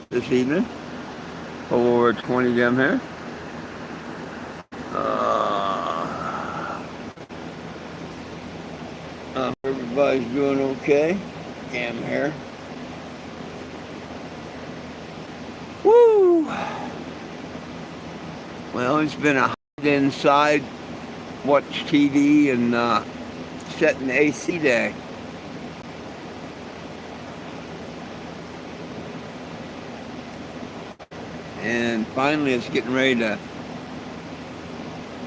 this evening. Over 20 them here. Everybody's doing okay. Damn here. Woo! Well, it's been a hide inside, watch TV, and set an AC day. And finally, it's getting ready to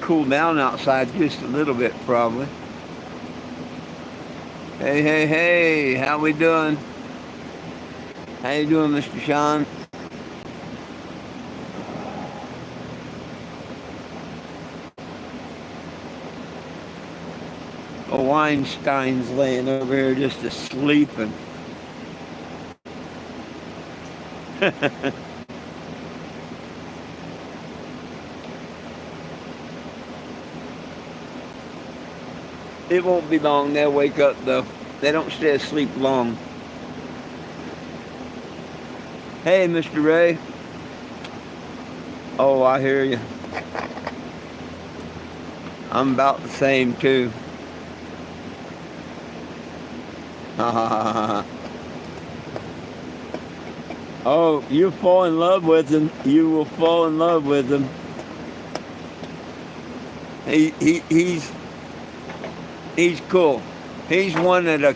cool down outside just a little bit, probably. Hey, hey, hey! How we doing? How you doing, Mr. Sean? Oh, Weinstein's laying over here just asleep and. It won't be long. They'll wake up, though. They don't stay asleep long. Hey, Mr. Ray. Oh, I hear you. I'm about the same, too. Oh, you fall in love with him. You will fall in love with him. He's cool. He's one that'll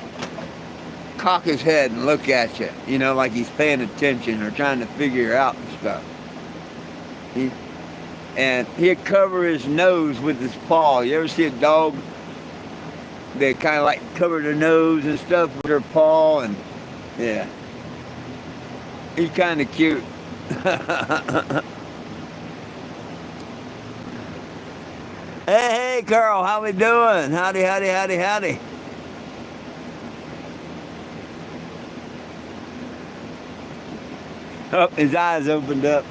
cock his head and look at you, like he's paying attention or trying to figure out and stuff. And he'll cover his nose with his paw. You ever see a dog? They kind of like cover their nose and stuff with their paw, and yeah. He's kind of cute. Hey, Carl, how we doing? Howdy, howdy, howdy, howdy. Oh, his eyes opened up.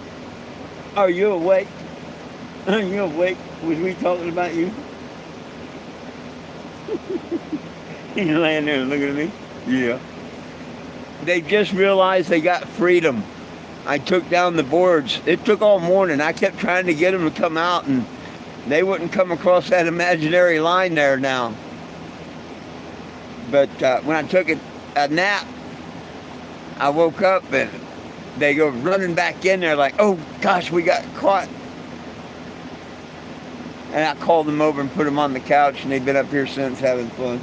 Are you awake? Are you awake? Was we talking about you? He's laying there looking at me. Yeah. They just realized they got freedom. I took down the boards. It took all morning. I kept trying to get them to come out, and they wouldn't come across that imaginary line there now. But when I took a nap, I woke up and they go running back in there like, oh gosh, we got caught. And I called them over and put them on the couch, and they've been up here since having fun.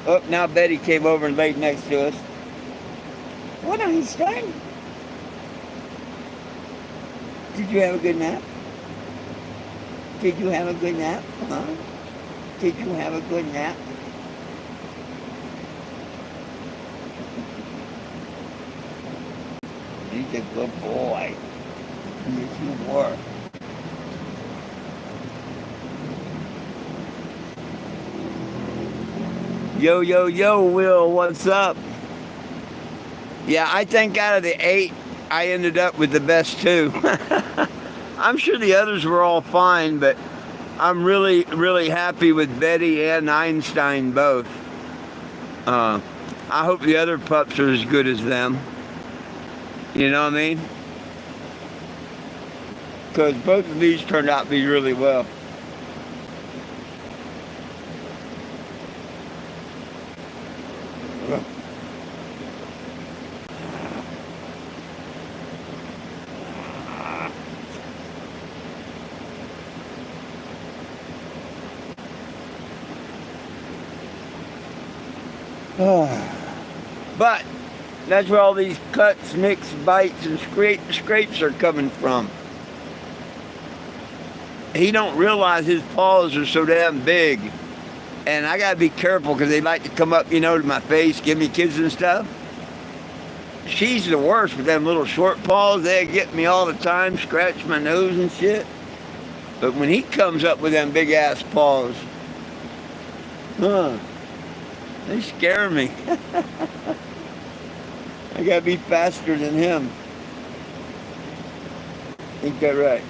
Oh, now Betty came over and laid next to us. What are you saying? Did you have a good nap? Did you have a good nap? Huh? Did you have a good nap? He's a good boy. Yes, you were. Yo, yo, yo, Will, what's up? Yeah, I think out of the 8, I ended up with the best 2. I'm sure the others were all fine, but I'm really, really happy with Betty and Einstein both. I hope the other pups are as good as them. You know what I mean? Because both of these turned out to be really well. But that's where all these cuts, nicks, bites, and scrapes are coming from. He don't realize his paws are so damn big. And I gotta be careful because they like to come up, to my face, give me kisses and stuff. She's the worst with them little short paws. They get me all the time, scratch my nose and shit. But when he comes up with them big ass paws, they scare me. I gotta be faster than him. Ain't that right?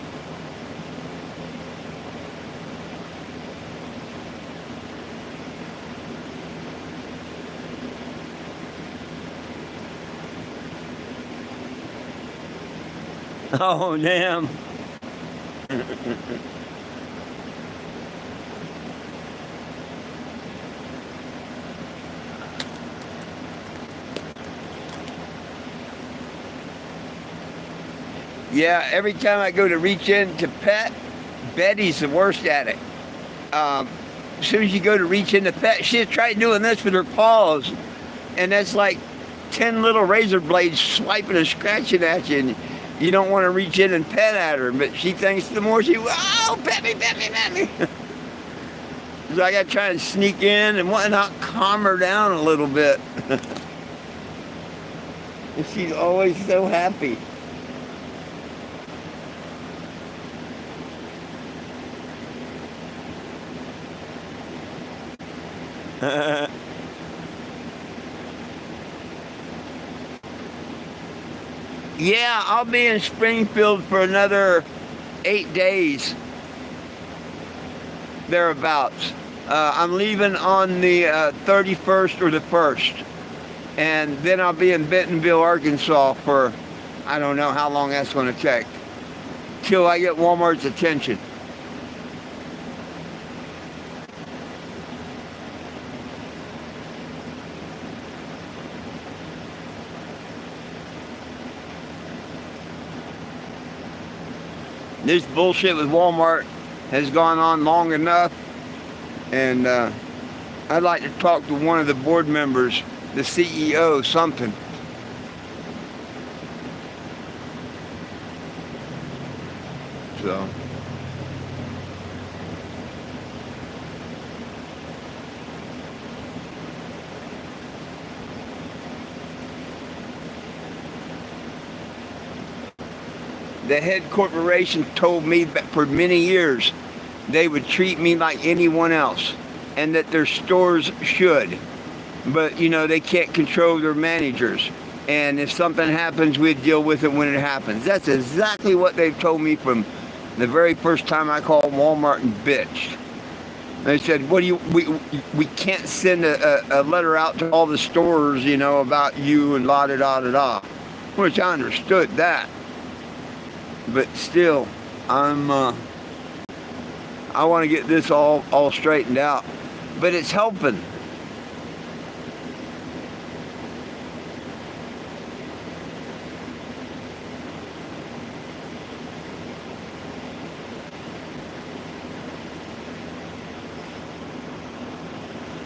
Oh, damn. Yeah, every time I go to reach in to pet, Betty's the worst at it. As soon as you go to reach in to pet, she'll try doing this with her paws. And that's like 10 little razor blades swiping and scratching at you. And you don't want to reach in and pet at her. But she thinks the more she, oh, pet me, pet me, pet me. So I got to try and sneak in and whatnot, calm her down a little bit. And she's always so happy. Yeah, I'll be in Springfield for another 8 days, thereabouts. I'm leaving on the 31st or the 1st. And then I'll be in Bentonville, Arkansas for, I don't know how long that's going to take, till I get Walmart's attention. This bullshit with Walmart has gone on long enough, and I'd like to talk to one of the board members, the CEO, something. So. The head corporation told me that for many years they would treat me like anyone else, and that their stores should. But, you know, they can't control their managers. And if something happens, we'd deal with it when it happens. That's exactly what they've told me from the very first time I called Walmart and bitched. They said, "What do you? We can't send a letter out to all the stores, you know, about you and la da da da da," which I understood that. But still, I want to get this all straightened out. But it's helping.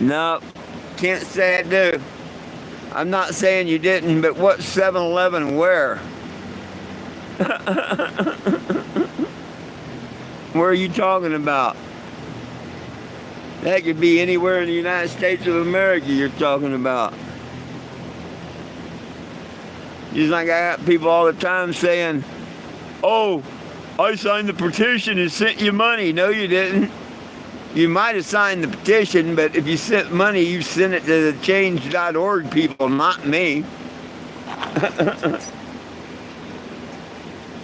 No, can't say I do. I'm not saying you didn't, but what 7-Eleven where? Where are you talking about? That could be anywhere in the United States of America you're talking about. Just like I got people all the time saying, "Oh, I signed the petition and sent you money." No, you didn't. You might have signed the petition, but if you sent money, you sent it to the change.org people, not me.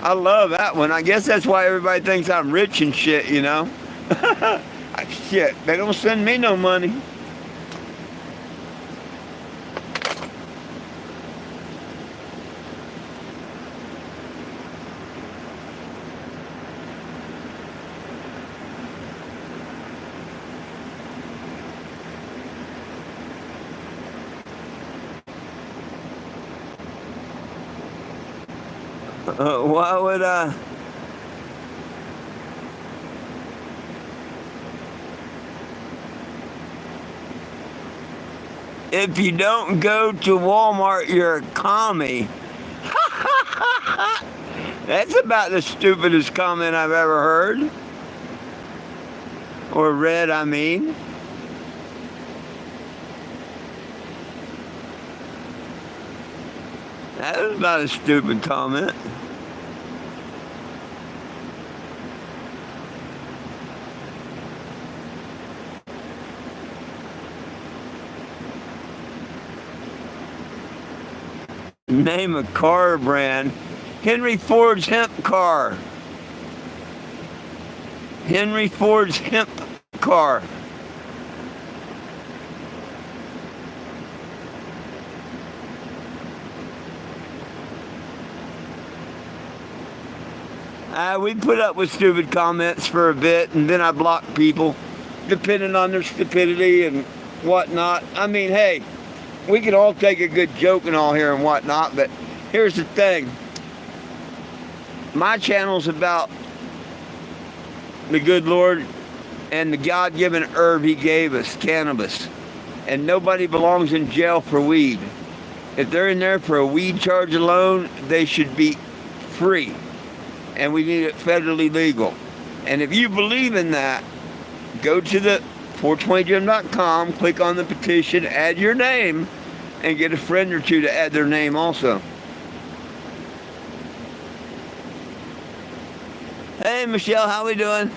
I love that one. I guess that's why everybody thinks I'm rich and shit, you know? Shit, they don't send me no money. Why would I? If you don't go to Walmart, you're a commie. That's about the stupidest comment I've ever heard. Or read, I mean. That was about a stupid comment. Name a car brand. Henry Ford's hemp car. Henry Ford's hemp car. We put up with stupid comments for a bit, and then I block people, depending on their stupidity and whatnot. I mean, hey, we can all take a good joke and all here and whatnot, but here's the thing. My channel's about the good Lord and the God-given herb He gave us, cannabis. And nobody belongs in jail for weed. If they're in there for a weed charge alone, they should be free. And we need it federally legal. And if you believe in that, go to the 420gym.com, click on the petition, add your name, and get a friend or two to add their name also. Hey, Michelle, how we doing?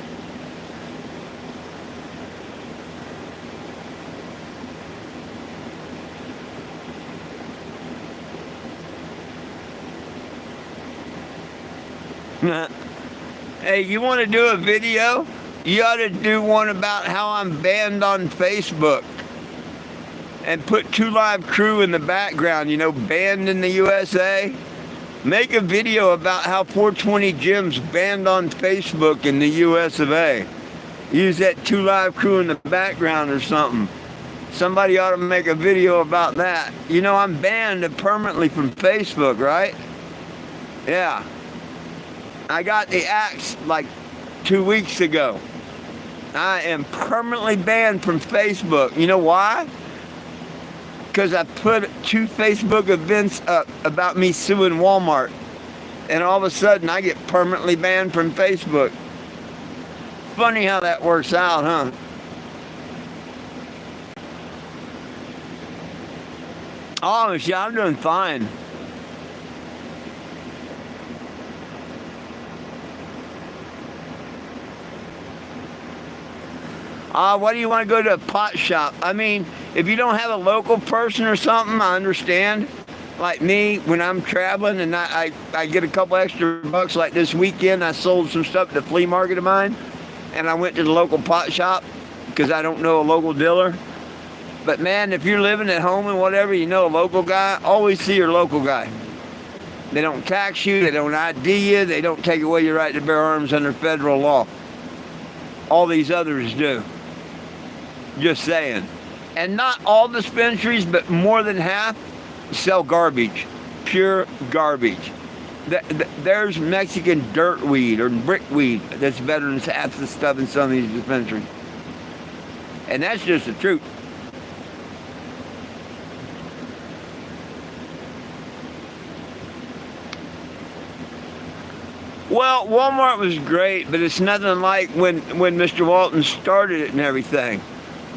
Hey, you want to do a video? You ought to do one about how I'm banned on Facebook. And put 2 Live Crew in the background, banned in the USA. Make a video about how 420 Gym's banned on Facebook in the US of A. Use that 2 Live Crew in the background or something. Somebody ought to make a video about that. I'm banned permanently from Facebook, right? Yeah. I got the axe like 2 weeks ago. I am permanently banned from Facebook. You know why? Because I put 2 Facebook events up about me suing Walmart. And all of a sudden, I get permanently banned from Facebook. Funny how that works out, huh? Oh, Michelle, I'm doing fine. Why do you want to go to a pot shop? I mean, if you don't have a local person or something, I understand. Like me, when I'm traveling and I get a couple extra bucks, like this weekend, I sold some stuff at the flea market of mine, and I went to the local pot shop because I don't know a local dealer. But man, if you're living at home and whatever, a local guy, always see your local guy. They don't tax you, they don't ID you, they don't take away your right to bear arms under federal law. All these others do. Just saying. And not all dispensaries, but more than half sell garbage. Pure garbage. There's Mexican dirt weed or brick weed that's better than half the stuff in some of these dispensaries. And that's just the truth. Well, Walmart was great, but it's nothing like when Mr. Walton started it and everything.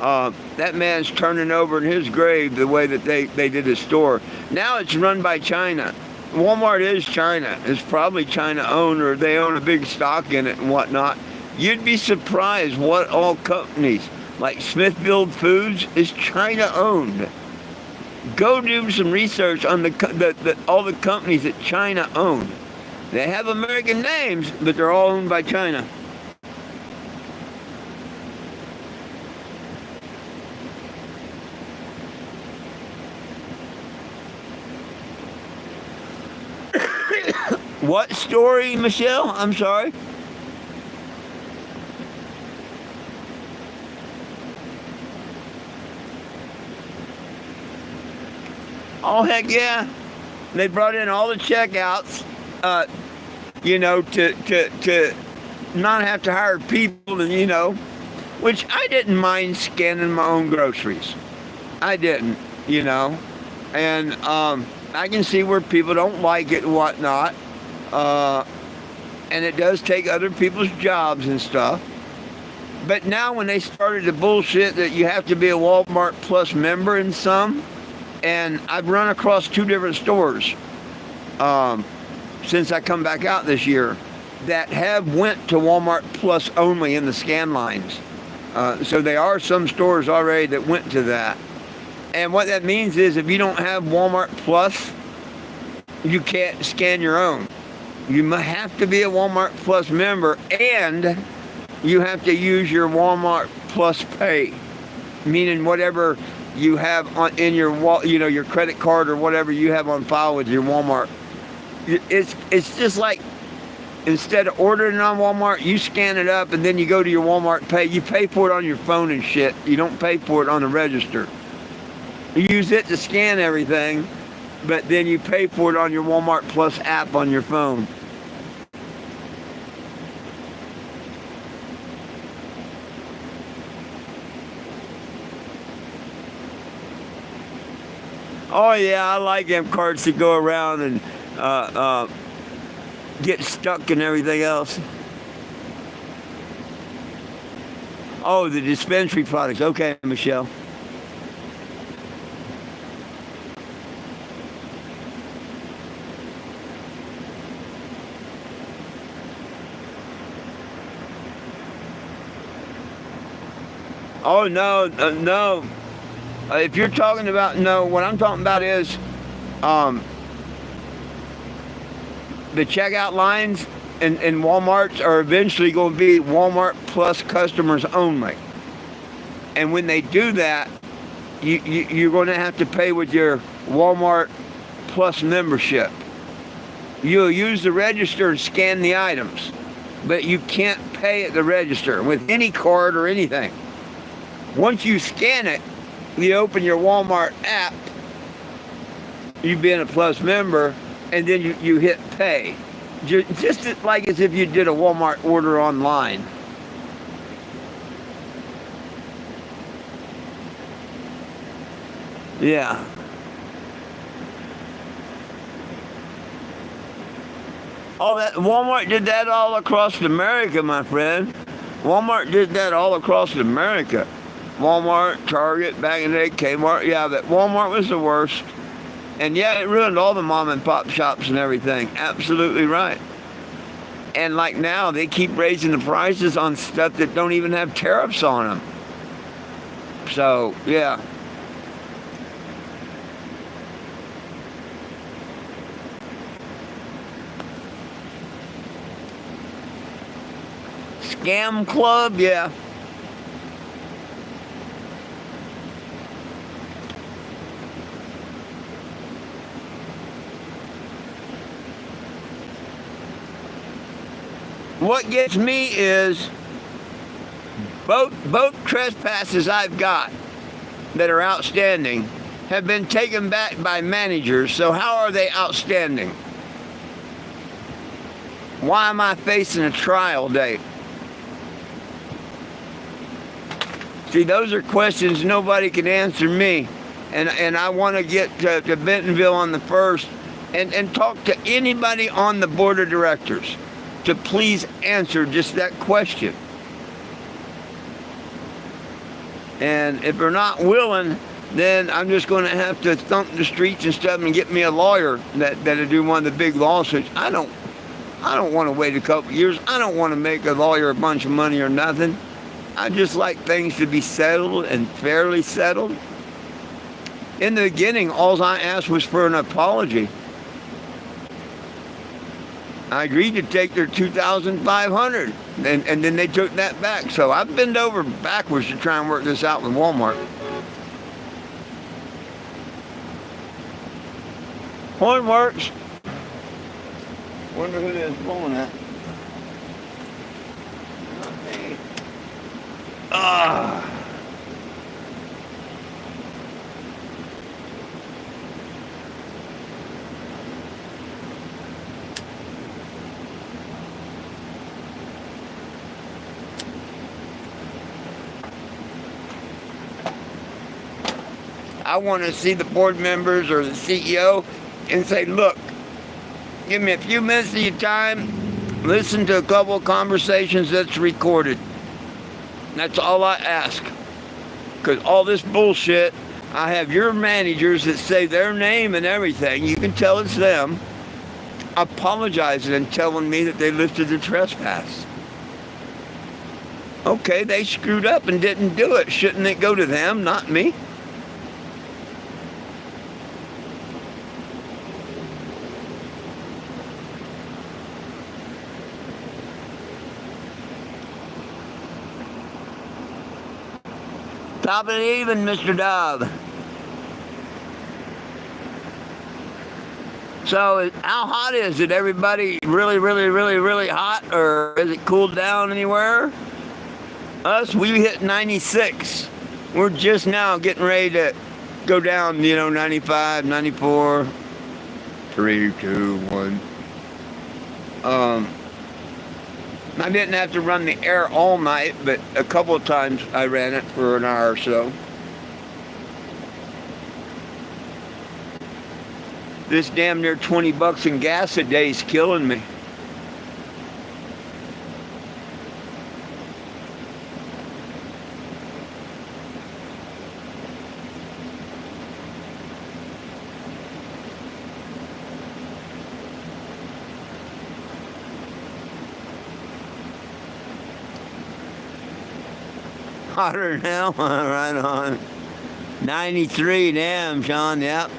That man's turning over in his grave the way that they did his store. Now it's run by China. Walmart is China. It's probably China owned, or they own a big stock in it and whatnot. You'd be surprised what all companies, like Smithfield Foods, is China owned. Go do some research on all the companies that China owned. They have American names, but they're all owned by China. What story, Michelle? I'm sorry. Oh, heck yeah. They brought in all the checkouts, to not have to hire people, and, which I didn't mind scanning my own groceries. I didn't, and I can see where people don't like it and whatnot. And it does take other people's jobs and stuff. But now when they started the bullshit that you have to be a Walmart Plus member in some, and I've run across 2 different stores since I come back out this year that have went to Walmart Plus only in the scan lines. So there are some stores already that went to that. And what that means is if you don't have Walmart Plus, you can't scan your own. You have to be a Walmart Plus member, and you have to use your Walmart Plus Pay, meaning whatever you have in your your credit card or whatever you have on file with your Walmart. It's just like instead of ordering it on Walmart, you scan it up and then you go to your Walmart pay. You pay for it on your phone and shit. You don't pay for it on the register. You use it to scan everything, but then you pay for it on your Walmart Plus app on your phone. Oh yeah, I like them carts that go around and get stuck and everything else. Oh, the dispensary products. Okay, Michelle. Oh no, no. If you're talking about, no, what I'm talking about is um, the checkout lines in Walmarts are eventually going to be Walmart Plus customers only. And when they do that, you're going to have to pay with your Walmart Plus membership. You'll use the register and scan the items, but you can't pay at the register with any card or anything. Once you scan it, you open your Walmart app, you being a Plus member, and then you hit pay. Just like as if you did a Walmart order online. Yeah. Oh, that Walmart did that all across America, my friend. Walmart did that all across America. Walmart, Target, back in the day, Kmart. Yeah, but Walmart was the worst. And yeah, it ruined all the mom and pop shops and everything. Absolutely right. And like now, they keep raising the prices on stuff that don't even have tariffs on them. So, yeah. Scam club, yeah. What gets me is both trespasses I've got that are outstanding have been taken back by managers. So how are they outstanding? Why am I facing a trial date? See, those are questions nobody can answer me. And I want to get to Bentonville on the 1st and talk to anybody on the board of directors to please answer just that question. And if they're not willing, then I'm just going to have to thump the streets and stuff and get me a lawyer that'll do one of the big lawsuits. I don't want to wait a couple years. I don't want to make a lawyer a bunch of money or nothing. I just like things to be settled and fairly settled. In the beginning, all I asked was for an apology. I agreed to take their $2,500, and then they took that back. So I've bent over backwards to try and work this out with Walmart. Horn works. Wonder who that's blowing at. Not me. Ah. I want to see the board members or the CEO and say, look, give me a few minutes of your time, listen to a couple of conversations that's recorded. That's all I ask. Because all this bullshit, I have your managers that say their name and everything, you can tell it's them, apologizing and telling me that they lifted the trespass. Okay, they screwed up and didn't do it. Shouldn't it go to them, not me? Top of the even, Mr. Dove. So how hot is it? Everybody really, really, really, really hot? Or is it cooled down anywhere? Us, we hit 96. We're just now getting ready to go down, 95, 94. 3, 2, 1. I didn't have to run the air all night, but a couple of times I ran it for an hour or so. This damn near $20 in gas a day is killing me. Hotter now, right on. 93, damn, Sean, yep.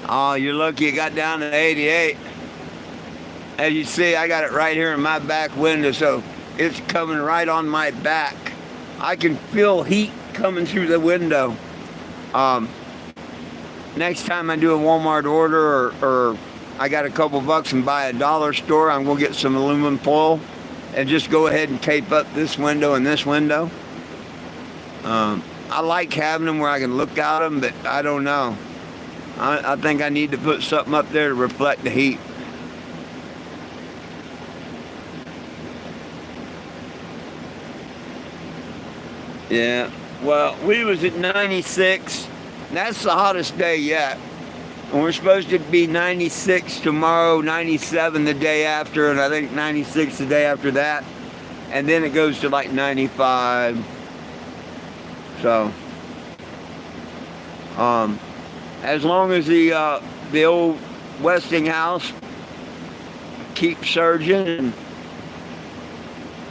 Oh, you're lucky it got down to 88. As you see, I got it right here in my back window, so it's coming right on my back. I can feel heat coming through the window. Next time I do a Walmart order or I got a couple bucks and buy a dollar store, I'm going to get some aluminum foil and just go ahead and tape up this window and this window. I like having them where I can look out them, but I don't know. I think I need to put something up there to reflect the heat. Yeah, well, we was at 96. That's the hottest day yet. And we're supposed to be 96 tomorrow, 97 the day after, and I think 96 the day after that. And then it goes to like 95. So, as long as the old Westinghouse keeps surging and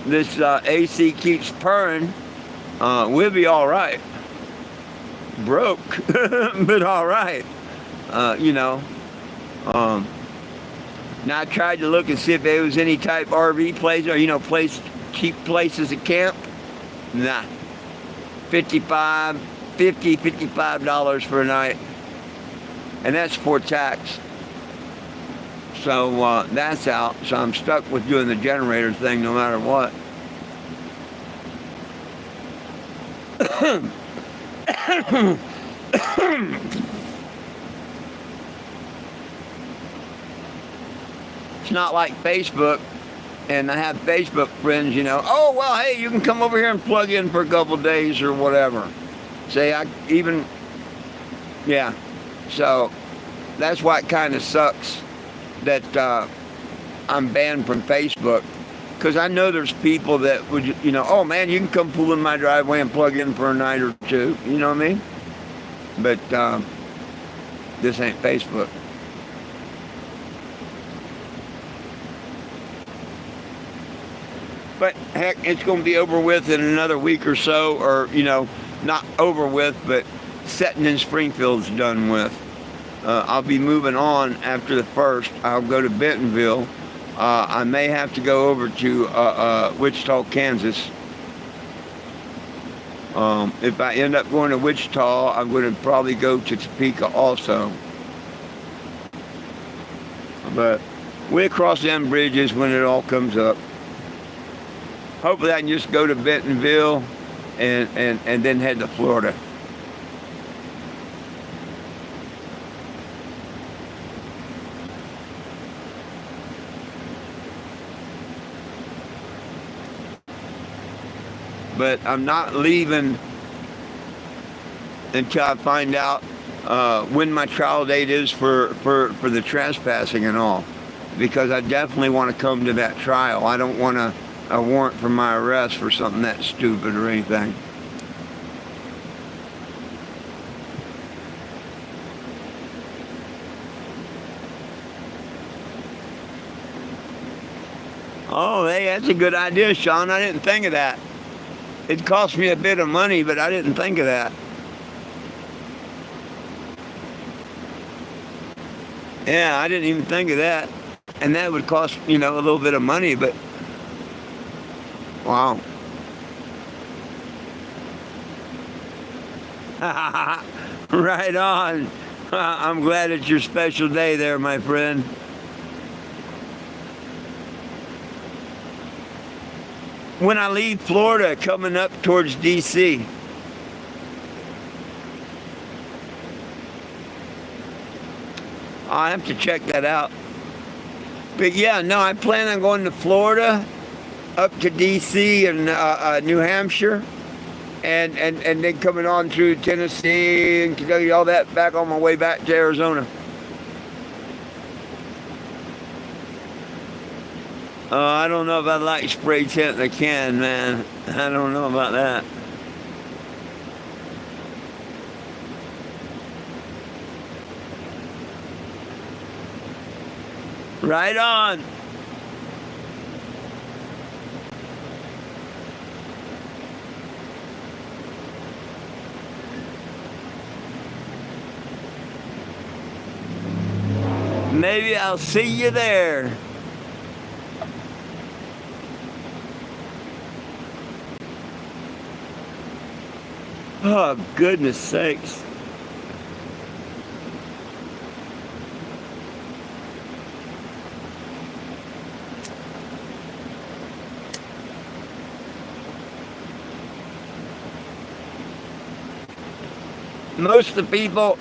this AC keeps purring, we'll be all right. Broke, but all right. Now I tried to look and see if there was any type RV place or cheap places to camp. Nah. $55 for a night. And that's before tax. So that's out. So I'm stuck with doing the generator thing no matter what. It's not like Facebook, and I have Facebook friends, oh, well, hey, you can come over here and plug in for a couple days or whatever. So that's why it kind of sucks that I'm banned from Facebook, because I know there's people that would, oh, man, you can come pull in my driveway and plug in for a night or two, you know what I mean? But this ain't Facebook. But heck, it's going to be over with in another week or so, or, not over with, but setting in Springfield's done with. I'll be moving on after the 1st. I'll go to Bentonville. I may have to go over to Wichita, Kansas. If I end up going to Wichita, I'm going to probably go to Topeka also. But we'll cross them bridges when it all comes up. Hopefully I can just go to Bentonville and then head to Florida. But I'm not leaving until I find out when my trial date is for the trespassing and all. Because I definitely want to come to that trial. I don't want a warrant for my arrest for something that stupid or anything. Oh, hey, that's a good idea, Sean. I didn't think of that. It cost me a bit of money, but I didn't think of that. Yeah, I didn't even think of that. And that would cost, a little bit of money, but wow. Right on. I'm glad it's your special day there, my friend. When I leave Florida, coming up towards D.C. I'll have to check that out. But yeah, no, I plan on going to Florida, up to D.C. and New Hampshire, and then coming on through Tennessee and Kentucky, all that, back on my way back to Arizona. I don't know if I like spray tent in a can, man. I don't know about that. Right on. Maybe I'll see you there. Oh, goodness sakes. Most of the people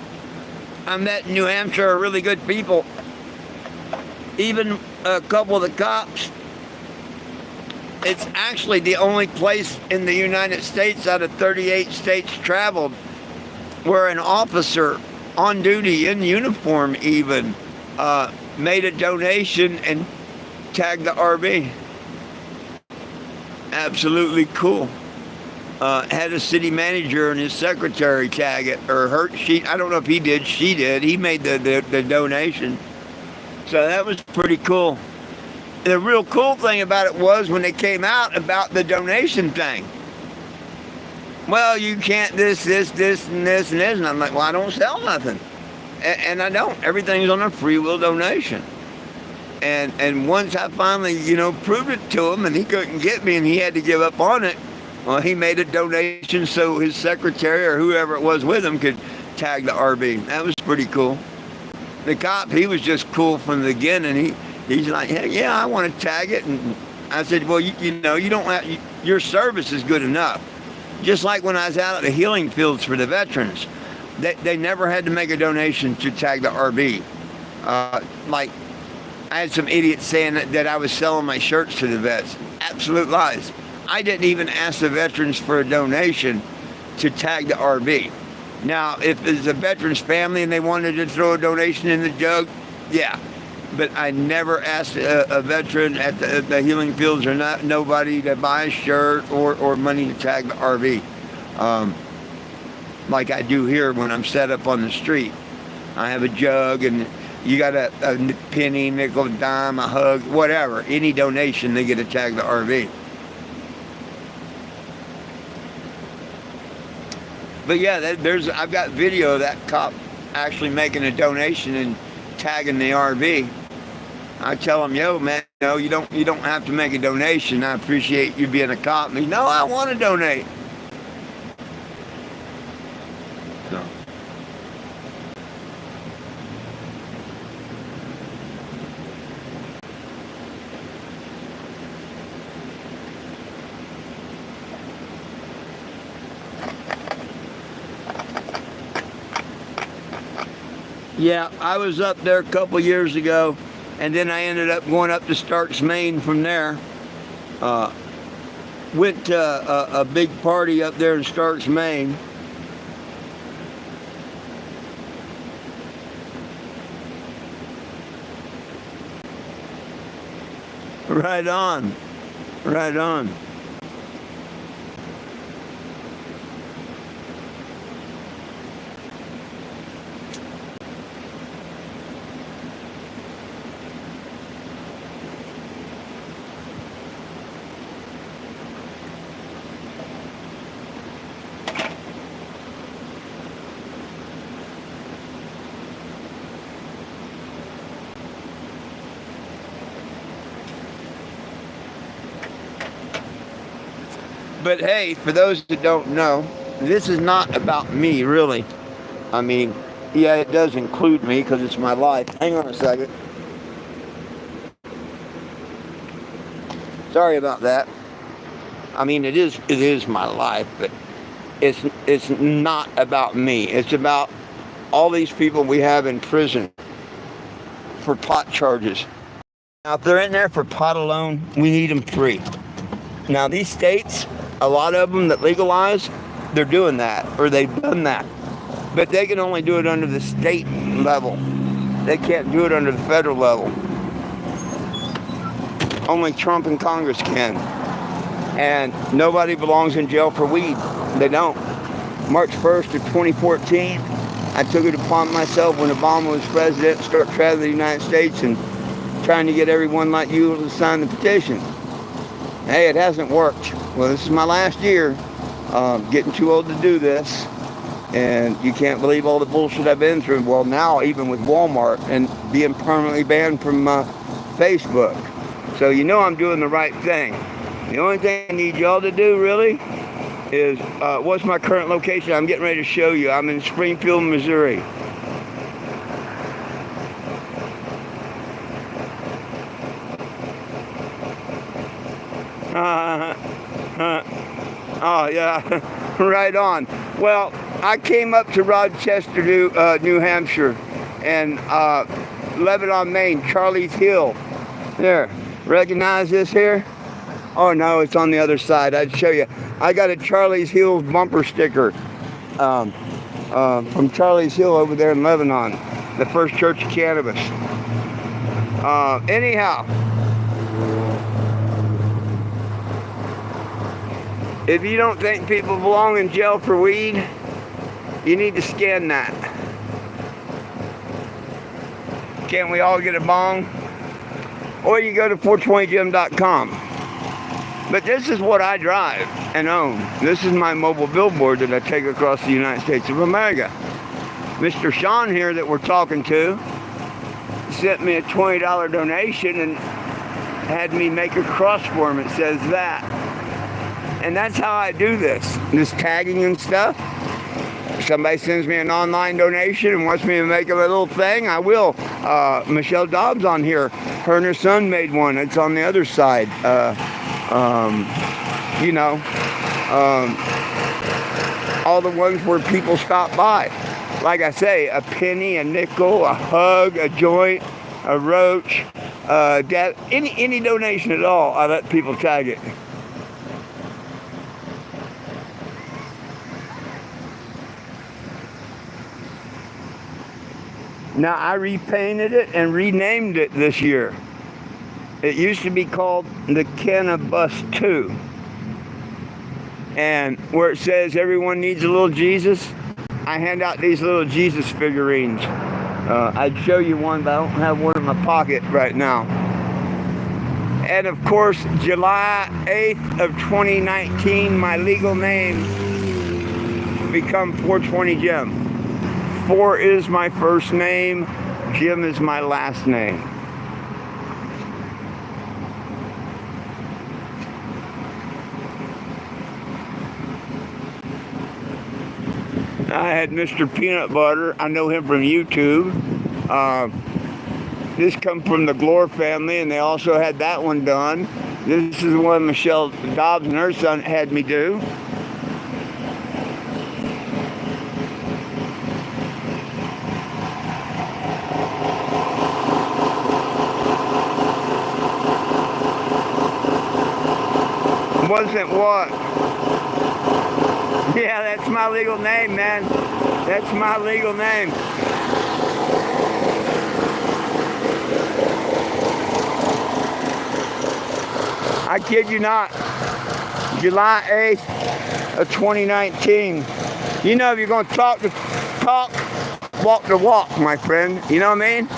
I met in New Hampshire are really good people. Even a couple of the cops. It's actually the only place in the United States out of 38 states traveled where an officer on duty in uniform even made a donation and tagged the RV. Absolutely cool. Had a city manager and his secretary tag it, or her. I don't know if he did. She did. He made the donation. So that was pretty cool. The real cool thing about it was when they came out about the donation thing. Well, you can't this, and this, and this. And I'm like, well, I don't sell nothing. And I don't. Everything's on a free will donation. And once I finally, proved it to him and he couldn't get me and he had to give up on it, well, he made a donation so his secretary or whoever it was with him could tag the RV. That was pretty cool. The cop, he was just cool from the beginning. He's like, hey, yeah, I want to tag it. And I said, well, you don't have, your service is good enough. Just like when I was out at the healing fields for the veterans, they never had to make a donation to tag the RV. Like, I had some idiots saying that I was selling my shirts to the vets. Absolute lies. I didn't even ask the veterans for a donation to tag the RV. Now, if it's a veteran's family and they wanted to throw a donation in the jug, yeah. But I never asked a veteran at the healing fields or nobody to buy a shirt or money to tag the RV. Like I do here when I'm set up on the street. I have a jug and you got a penny, nickel, dime, a hug, whatever. Any donation, they get to tag the RV. But yeah, I've got video of that cop actually making a donation and tagging the RV. I tell him, yo, man, you don't have to make a donation. I appreciate you being a cop. And he, no, I want to donate. So. Yeah, I was up there a couple years ago, and then I ended up going up to Starks, Maine from there. Went to a big party up there in Starks, Maine. Right on. Right on. But hey, for those that don't know, this is not about me, really. I mean, Yeah, it does include me because it's my life. Hang on a second. Sorry about that. I mean, it is my life, but it's not about me. It's about all these people we have in prison for pot charges. Now, if they're in there for pot alone, we need them free. Now, these states, a lot of them that legalize, they're doing that, or they've done that. But they can only do it under the state level. They can't do it under the federal level. Only Trump and Congress can. And nobody belongs in jail for weed. They don't. March 1st of 2014, I took it upon myself when Obama was president to start traveling the United States and trying to get everyone like you to sign the petition. Hey, it hasn't worked. Well, this is my last year. Getting too old to do this. And you can't believe all the bullshit I've been through. Well, now even with Walmart and being permanently banned from Facebook. So you know I'm doing the right thing. The only thing I need y'all to do really is, what's my current location? I'm getting ready to show you. I'm in Springfield, Missouri. Oh, yeah, right on. Well, I came up to Rochester, New Hampshire, and Lebanon, Maine, Charlie's Hill. There, recognize this here? Oh, no, it's on the other side. I'd show you. I got a Charlie's Hill bumper sticker from Charlie's Hill over there in Lebanon, the First Church of Cannabis. Anyhow, if you don't think people belong in jail for weed, you need to scan that. Can't we all get a bong? Or you go to 420gym.com. But this is what I drive and own. This is my mobile billboard that I take across the United States of America. Mr. Sean here that we're talking to sent me a $20 donation and had me make a cross for him. It says that. And that's how I do this tagging and stuff. If somebody sends me an online donation and wants me to make a little thing, I will. Michelle Dobbs on here, her and her son made one. It's on the other side. All the ones where people stop by. Like I say, a penny, a nickel, a hug, a joint, a roach, any donation at all, I let people tag it. Now, I repainted it and renamed it this year. It used to be called the Cannabis 2. And where it says everyone needs a little Jesus, I hand out these little Jesus figurines. I'd show you one, but I don't have one in my pocket right now. And of course, July 8th of 2019, my legal name become 420 Jim. 4 is my first name, Jim is my last name. I had Mr. Peanut Butter. I know him from YouTube. This comes from the Glore family, and they also had that one done. This is one Michelle Dobbs and her son had me do. Wasn't what? Yeah, that's my legal name, man. That's my legal name. I kid you not. July 8th of 2019. You know, if you're going to talk the talk, walk the walk, my friend. You know what I mean?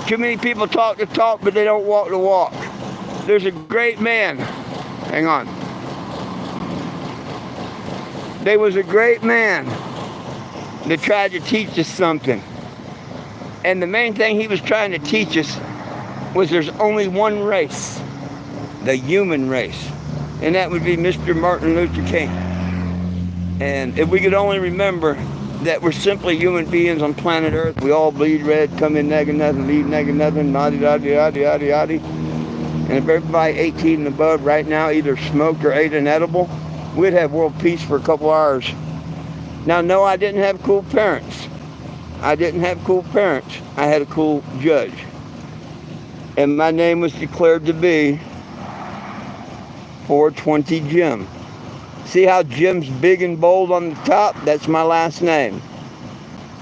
Too many people talk the talk, but they don't walk the walk. There's a great man. Hang on. There was a great man that tried to teach us something. And the main thing he was trying to teach us was there's only one race, the human race. And that would be Mr. Martin Luther King. And if we could only remember that we're simply human beings on planet Earth. We all bleed red, come in negative nothing, leave negative nothing, yada yada yada yada yada. And if everybody 18 and above right now either smoked or ate an edible, we'd have world peace for a couple hours. Now, no, I didn't have cool parents. I didn't have cool parents. I had a cool judge. And my name was declared to be 420 Jim. See how Jim's big and bold on the top? That's my last name.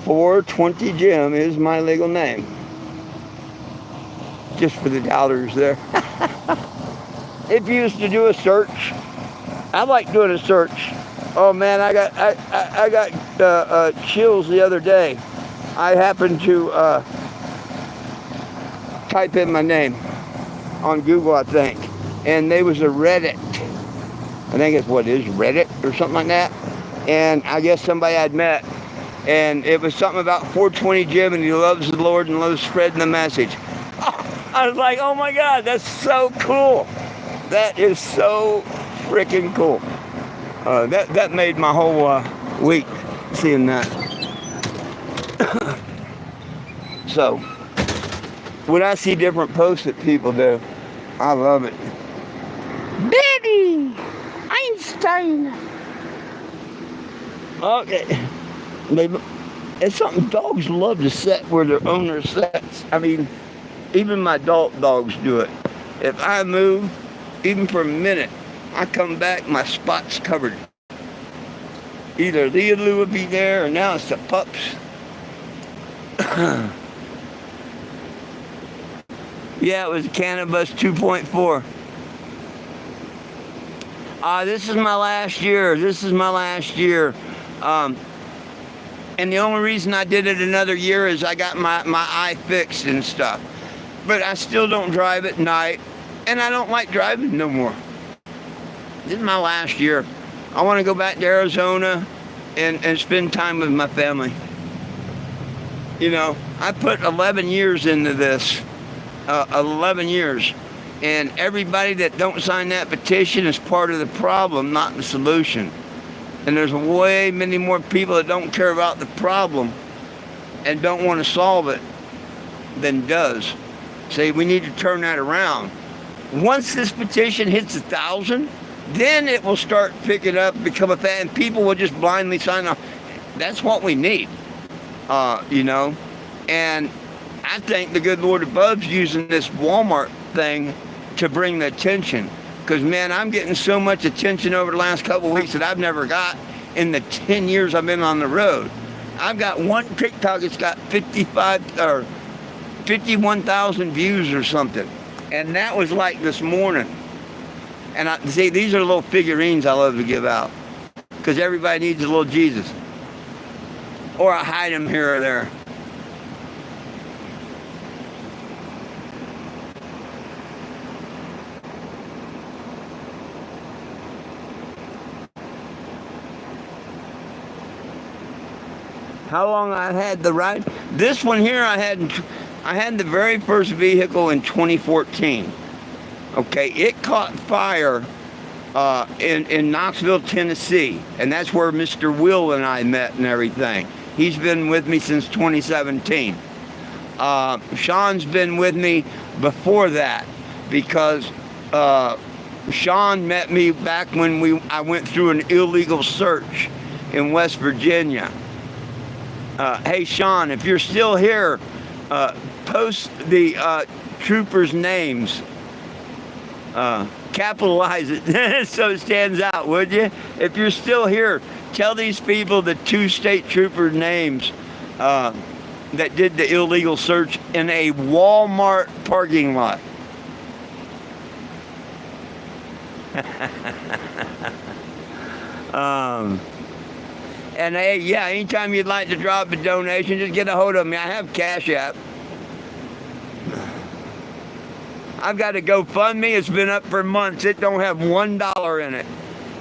420 Jim is my legal name. Just for the doubters there. If you used to do a search, I like doing a search. Oh man, I got chills the other day. I happened to type in my name on Google, I think, and there was a Reddit. I think it's what is Reddit or something like that. And I guess somebody I'd met, and it was something about 420 Jim, and he loves the Lord and loves spreading the message. Oh, I was like, oh my God, that's so cool. That is so freaking cool. That made my whole week seeing that. So, when I see different posts that people do, I love it. Baby! Einstein! Okay. It's something dogs love to sit where their owner sits. I mean, even my adult dogs do it. If I move, even for a minute, I come back, my spot's covered. Either Lou would be there, or now it's the pups. Yeah, it was Cannabis 2.4. This is my last year. And the only reason I did it another year is I got my eye fixed and stuff. But I still don't drive at night, and I don't like driving no more. This is my last year. I want to go back to Arizona and spend time with my family. You know, I put 11 years into this. 11 years. And everybody that don't sign that petition is part of the problem, not the solution. And there's way many more people that don't care about the problem and don't want to solve it than does. Say, we need to turn that around. Once this petition hits 1,000, then it will start picking up, become a fan, and people will just blindly sign off. That's what we need, you know. And I think the good Lord above's using this Walmart thing to bring the attention. Because, man, I'm getting so much attention over the last couple of weeks that I've never got in the 10 years I've been on the road. I've got one TikTok that's got 51,000 views or something. And that was like this morning. And I see, these are little figurines I love to give out. Because everybody needs a little Jesus. Or I hide them here or there. How long I had the ride? This one here, I had the very first vehicle in 2014. Okay, it caught fire in Knoxville, Tennessee, and that's where Mr. Will and I met and everything. He's been with me since 2017. Sean's been with me before that because Sean met me back when I went through an illegal search in West Virginia. Hey, Sean, if you're still here, post the troopers' names. Capitalize it so it stands out, would you? If you're still here, tell these people the 2 state trooper names that did the illegal search in a Walmart parking lot. And hey, yeah, anytime you'd like to drop a donation, just get a hold of me. I have Cash App. I've got a GoFundMe. It's been up for months. It don't have $1 in it.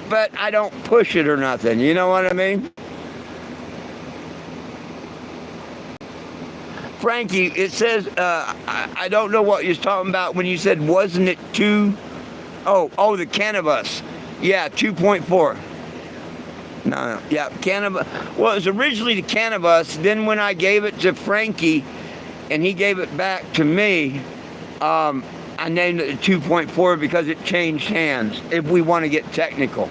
But I don't push it or nothing. You know what I mean? Frankie, it says, I don't know what you're talking about when you said, wasn't it 2? Oh, the Cannabis. Yeah, 2.4. No, yeah, cannabis. Well, it was originally the cannabis. Then when I gave it to Frankie, and he gave it back to me, I named it 2.4 because it changed hands. If we want to get technical.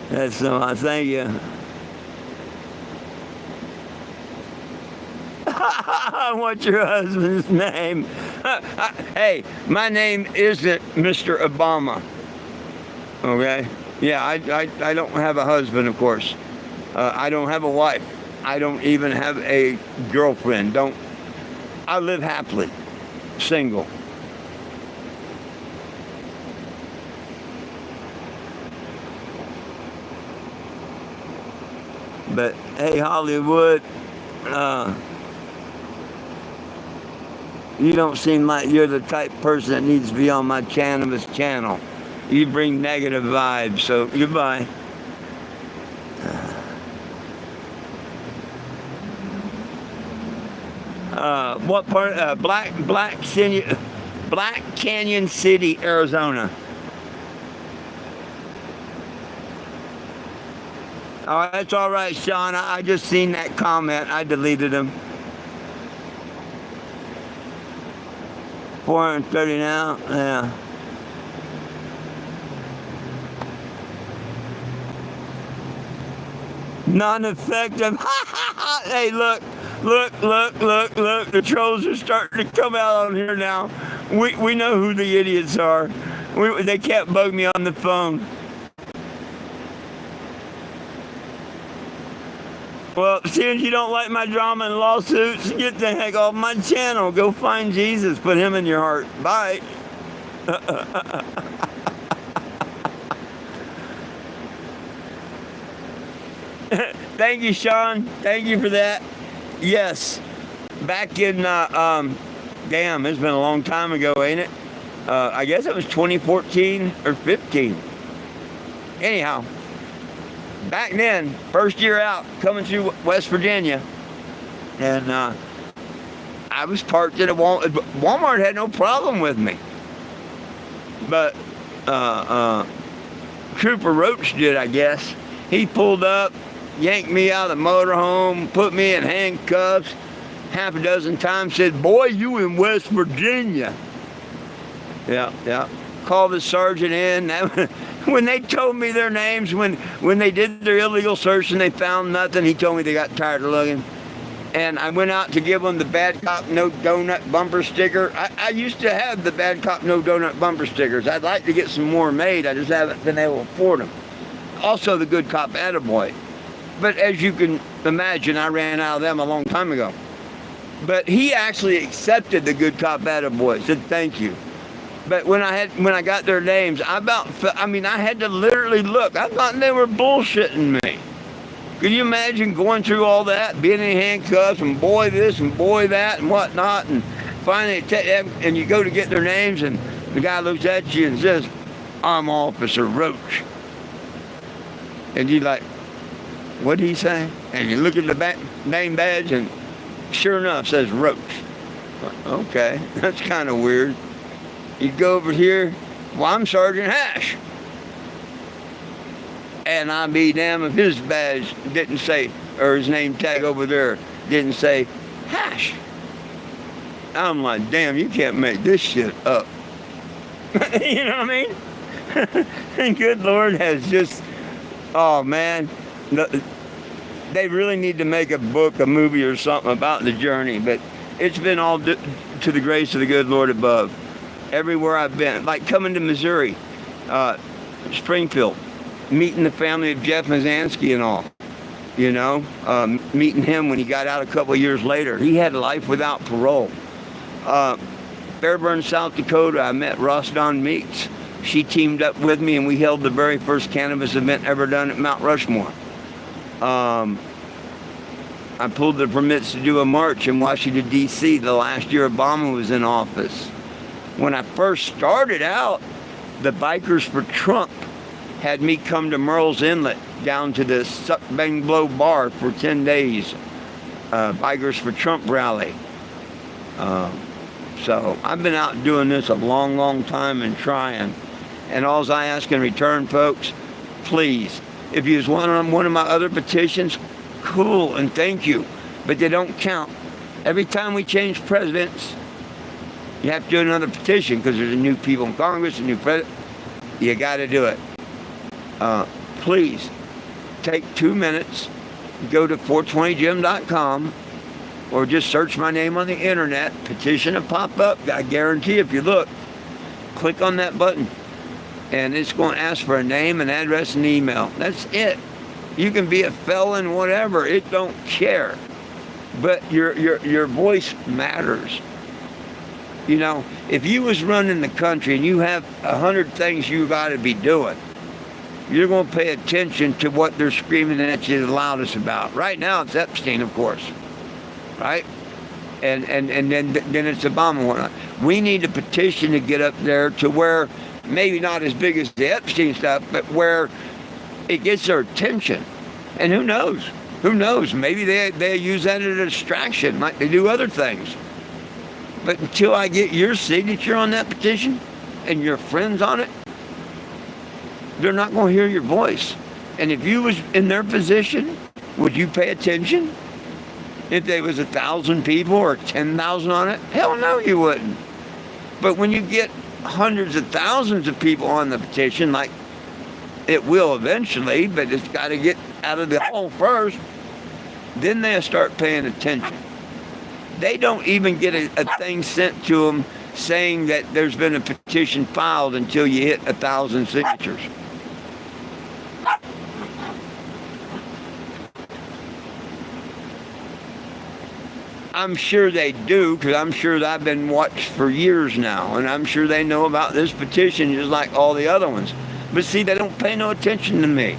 That's thank you. What's your husband's name? Hey, my name isn't Mr. Obama. Okay? Yeah, I don't have a husband, of course. I don't have a wife. I don't even have a girlfriend. I live happily, single. But hey, Hollywood, you don't seem like you're the type of person that needs to be on my cannabis channel. You bring negative vibes, so goodbye. What part? Black Canyon City, Arizona. Oh, that's all right, Sean. I just seen that comment. I deleted him. 430 now. Yeah. Non-effective. Hey, look. The trolls are starting to come out on here now. We know who the idiots are. They can't bug me on the phone. Well, since you don't like my drama and lawsuits, get the heck off my channel. Go find Jesus. Put him in your heart. Bye. Thank you, Sean. Thank you for that. Yes. Back in, damn, it's been a long time ago, ain't it? I guess it was 2014 or 15. Anyhow, back then, first year out, coming through West Virginia, and I was parked at a Walmart. Walmart had no problem with me. But Trooper Roach did, I guess. He pulled up, yanked me out of the motorhome, put me in handcuffs half a dozen times, said, "Boy, you in West Virginia." Yeah. Called the sergeant in. When they told me their names, when they did their illegal search and they found nothing, he told me they got tired of looking. And I went out to give them the bad cop, no donut bumper sticker. I used to have the bad cop, no donut bumper stickers. I'd like to get some more made. I just haven't been able to afford them. Also the good cop attaboy. But as you can imagine, I ran out of them a long time ago. But he actually accepted the good cop attaboy, said thank you. But when I got their names, I had to literally look. I thought they were bullshitting me. Can you imagine going through all that, being in handcuffs, and boy this and boy that and whatnot, and finally, and you go to get their names, and the guy looks at you and says, "I'm Officer Roach." And you're like, what did he say? And you look at the name badge, and sure enough, says Roach. Okay, that's kind of weird. You go over here, well, I'm Sergeant Hash. And I'd be damned if his badge didn't say, or his name tag over there didn't say Hash. I'm like, damn, you can't make this shit up. You know what I mean? And good Lord has just, oh man, they really need to make a book, a movie or something about the journey, but it's been all to the grace of the good Lord above. Everywhere I've been, like coming to Missouri, Springfield, meeting the family of Jeff Mazansky and all, you know, meeting him when he got out a couple of years later. He had life without parole. Fairburn, South Dakota, I met Ross Don Meeks. She teamed up with me and we held the very first cannabis event ever done at Mount Rushmore. I pulled the permits to do a march in Washington, D.C. the last year Obama was in office. When I first started out, the Bikers for Trump had me come to Merle's Inlet down to the Suck Bang Blow bar for 10 days. Bikers for Trump rally. So I've been out doing this a long, long time and trying. And all I ask in return, folks, please, if you want on one of my other petitions, cool, and thank you. But they don't count. Every time we change presidents, you have to do another petition because there's new people in Congress, a new president. You got to do it. Please, take 2 minutes, go to 420jim.com, or just search my name on the internet. Petition will pop up. I guarantee if you look, click on that button, and it's going to ask for a name, an address, and email. That's it. You can be a felon, whatever. It don't care. But your voice matters. You know, if you was running the country and you have 100 things you got to be doing, you're going to pay attention to what they're screaming at you the loudest about. Right now, it's Epstein, of course. Right? And then it's Obama and whatnot. We need a petition to get up there to where, maybe not as big as the Epstein stuff, but where it gets their attention. And who knows? Who knows? Maybe they use that as a distraction, like they do other things. But until I get your signature on that petition and your friends on it, they're not going to hear your voice. And if you was in their position, would you pay attention? If there was 1,000 people or 10,000 on it? Hell no, you wouldn't. But when you get hundreds of thousands of people on the petition, like it will eventually, but it's got to get out of the hole first, then they'll start paying attention. They don't even get a thing sent to them saying that there's been a petition filed until you hit 1,000 signatures. I'm sure they do, because I'm sure that I've been watched for years now, and I'm sure they know about this petition just like all the other ones. But see, they don't pay no attention to me,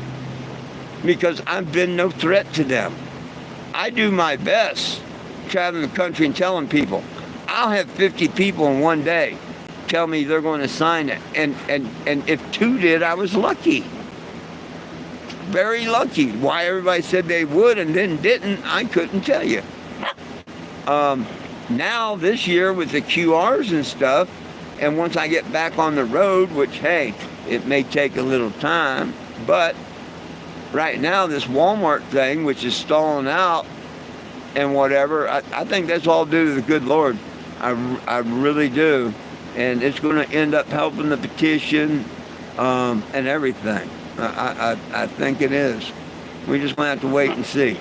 because I've been no threat to them. I do my best traveling the country and telling people. I'll have 50 people in one day tell me they're going to sign it. And if 2 did, I was lucky. Very lucky. Why everybody said they would and then didn't, I couldn't tell you. Now, this year with the QRs and stuff, and once I get back on the road, which, hey, it may take a little time, but right now, this Walmart thing, which is stalling out and whatever, I think that's all due to the good Lord. I really do. And it's going to end up helping the petition and everything. I think it is. We just going to have to wait and see.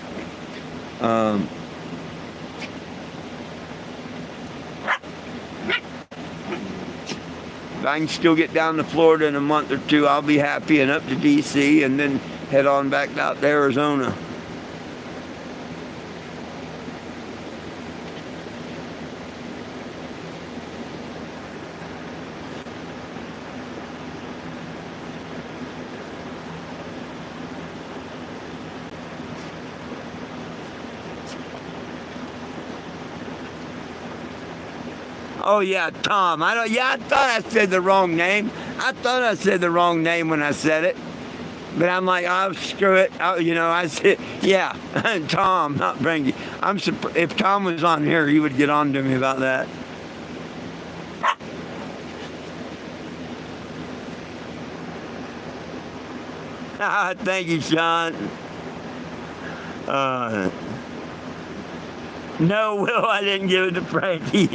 If I can still get down to Florida in a month or two, I'll be happy, and up to D.C., and then head on back out to Arizona. Oh yeah, Tom. I thought I said the wrong name. I thought I said the wrong name when I said it. But I'm like, oh, screw it. I said, yeah, Tom, not Brandy. If Tom was on here, he would get on to me about that. Thank you, Sean. No, Will, I didn't give it to Frankie.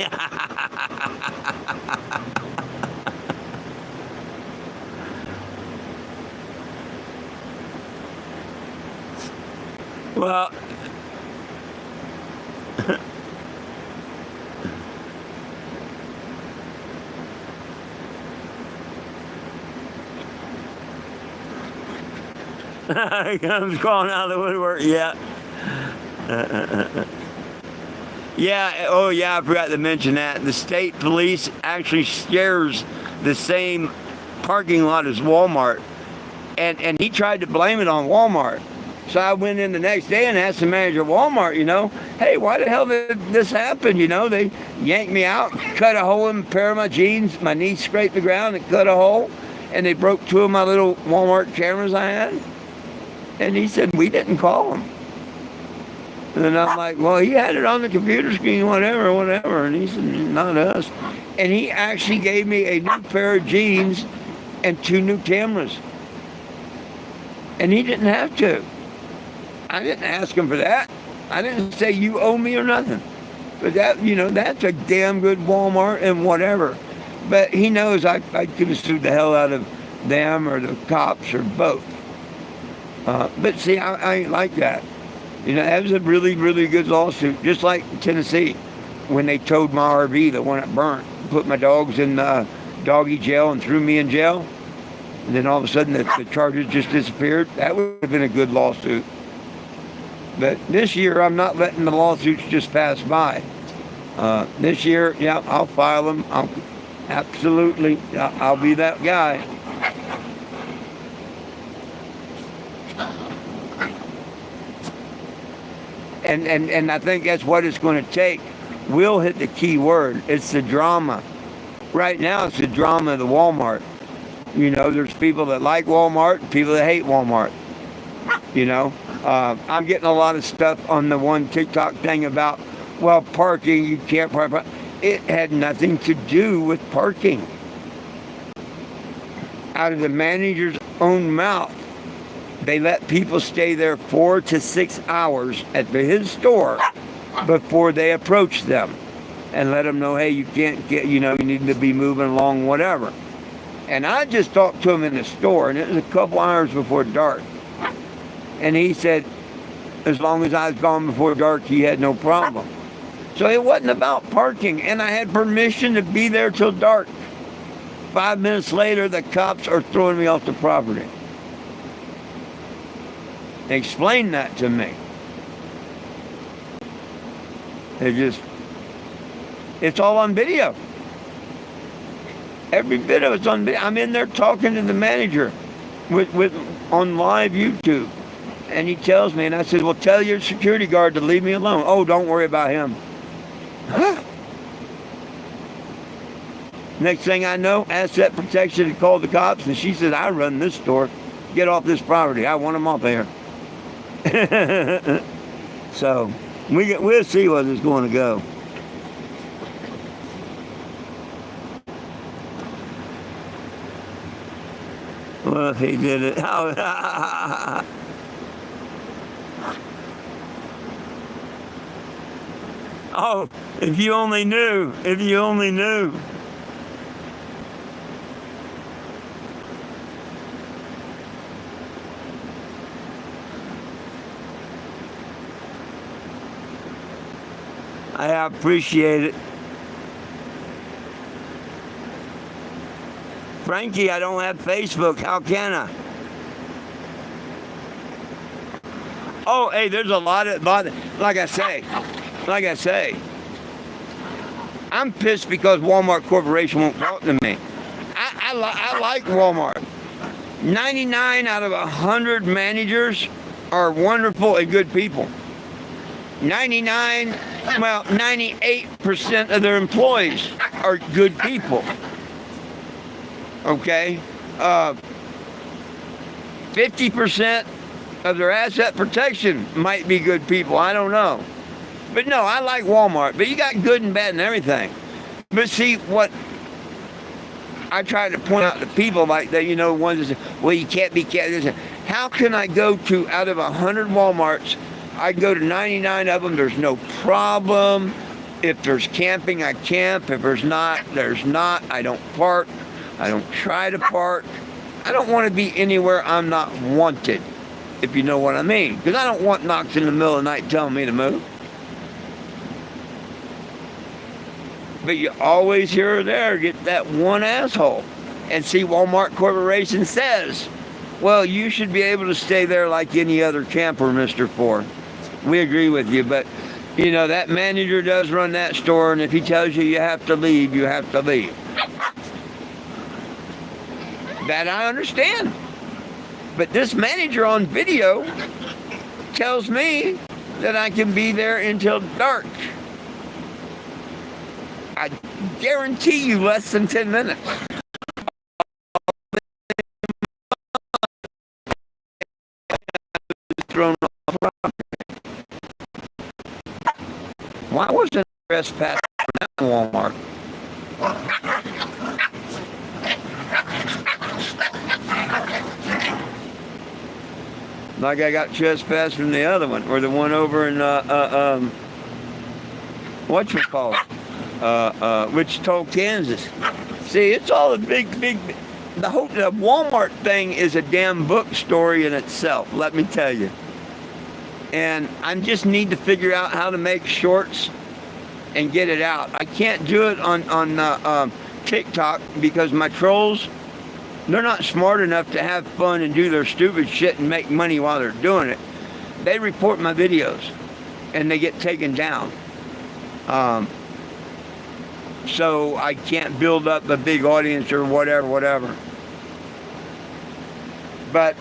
Well, he comes crawling out of the woodwork. Yeah. Yeah, oh yeah, I forgot to mention that. The state police actually shares the same parking lot as Walmart. And he tried to blame it on Walmart. So I went in the next day and asked the manager of Walmart, hey, why the hell did this happen? They yanked me out, cut a hole in a pair of my jeans, my knee scraped the ground and cut a hole, and they broke 2 of my little Walmart cameras I had. And he said, we didn't call them. And I'm like, well, he had it on the computer screen, whatever, whatever. And he said, not us. And he actually gave me a new pair of jeans and 2 new cameras. And he didn't have to. I didn't ask him for that. I didn't say you owe me or nothing. But that, that's a damn good Walmart and whatever. But he knows I could have sued the hell out of them or the cops or both. But see, I ain't like that. That was a really, really good lawsuit. Just like Tennessee, when they towed my RV, the one that burnt, put my dogs in doggy jail and threw me in jail. And then all of a sudden the charges just disappeared. That would have been a good lawsuit. But this year, I'm not letting the lawsuits just pass by. This year, yeah, I'll file them. Absolutely, I'll be that guy. And I think that's what it's going to take. We'll hit the key word. It's the drama. Right now, it's the drama of the Walmart. There's people that like Walmart and people that hate Walmart. I'm getting a lot of stuff on the one TikTok thing about, well, parking, you can't park. It had nothing to do with parking. Out of the manager's own mouth, they let people stay there 4 to 6 hours at his store before they approach them and let them know, hey, you can't get, you need to be moving along, whatever. And I just talked to him in the store, and it was a couple hours before dark. And he said, as long as I was gone before dark, he had no problem. So it wasn't about parking, and I had permission to be there till dark. 5 minutes later, the cops are throwing me off the property. Explain that to me. It's all on video. Every bit of it's on video. I'm in there talking to the manager on live YouTube. And he tells me, and I said, well, tell your security guard to leave me alone. Oh, don't worry about him. Huh? Next thing I know, Asset Protection had called the cops, and she said, I run this store. Get off this property. I want them off there. So, we'll see where it's going to go. Well, if he did it. Oh, if you only knew. If you only knew. I appreciate it. Frankie, I don't have Facebook. How can I? Oh, hey, there's a lot of, like I say, I'm pissed because Walmart Corporation won't talk to me. I like Walmart. 99 out of 100 managers are wonderful and good people. 98% of their employees are good people. Okay? 50% of their asset protection might be good people. I don't know. But no, I like Walmart. But you got good and bad and everything. But see, what I try to point out to people like that, ones that say, well, you can't be careful. How can I go to, out of 100 Walmarts, I go to 99 of them, there's no problem. If there's camping, I camp. If there's not, there's not. I don't park. I don't try to park. I don't want to be anywhere I'm not wanted, if you know what I mean. Because I don't want knocks in the middle of the night telling me to move. But you always here or there get that one asshole. And see, Walmart Corporation says, well, you should be able to stay there like any other camper, Mr. Ford. We agree with you, but, that manager does run that store, and if he tells you you have to leave, you have to leave. That I understand. But this manager on video tells me that I can be there until dark. I guarantee you less than 10 minutes. Thrown off. Why wasn't trespass at Walmart? Like I got trespassed from the other one, or the one over in whatchamacallit, Wichita, Kansas. See, it's all a big. The Walmart thing is a damn book story in itself. Let me tell you. And I just need to figure out how to make shorts and get it out. I can't do it on TikTok because my trolls, they're not smart enough to have fun and do their stupid shit and make money while they're doing it. They report my videos and they get taken down. So I can't build up a big audience or whatever. But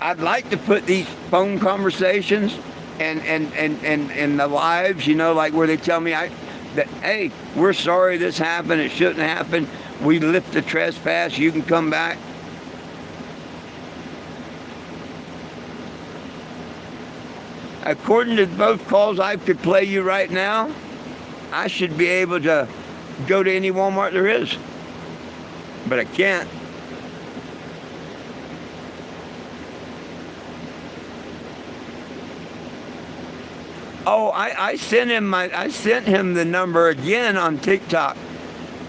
I'd like to put these phone conversations and the lives, like where they tell me that, hey, we're sorry this happened, it shouldn't happen. We lift the trespass, you can come back. According to both calls I could play you right now, I should be able to go to any Walmart there is. But I can't. Oh, I sent him the number again on TikTok.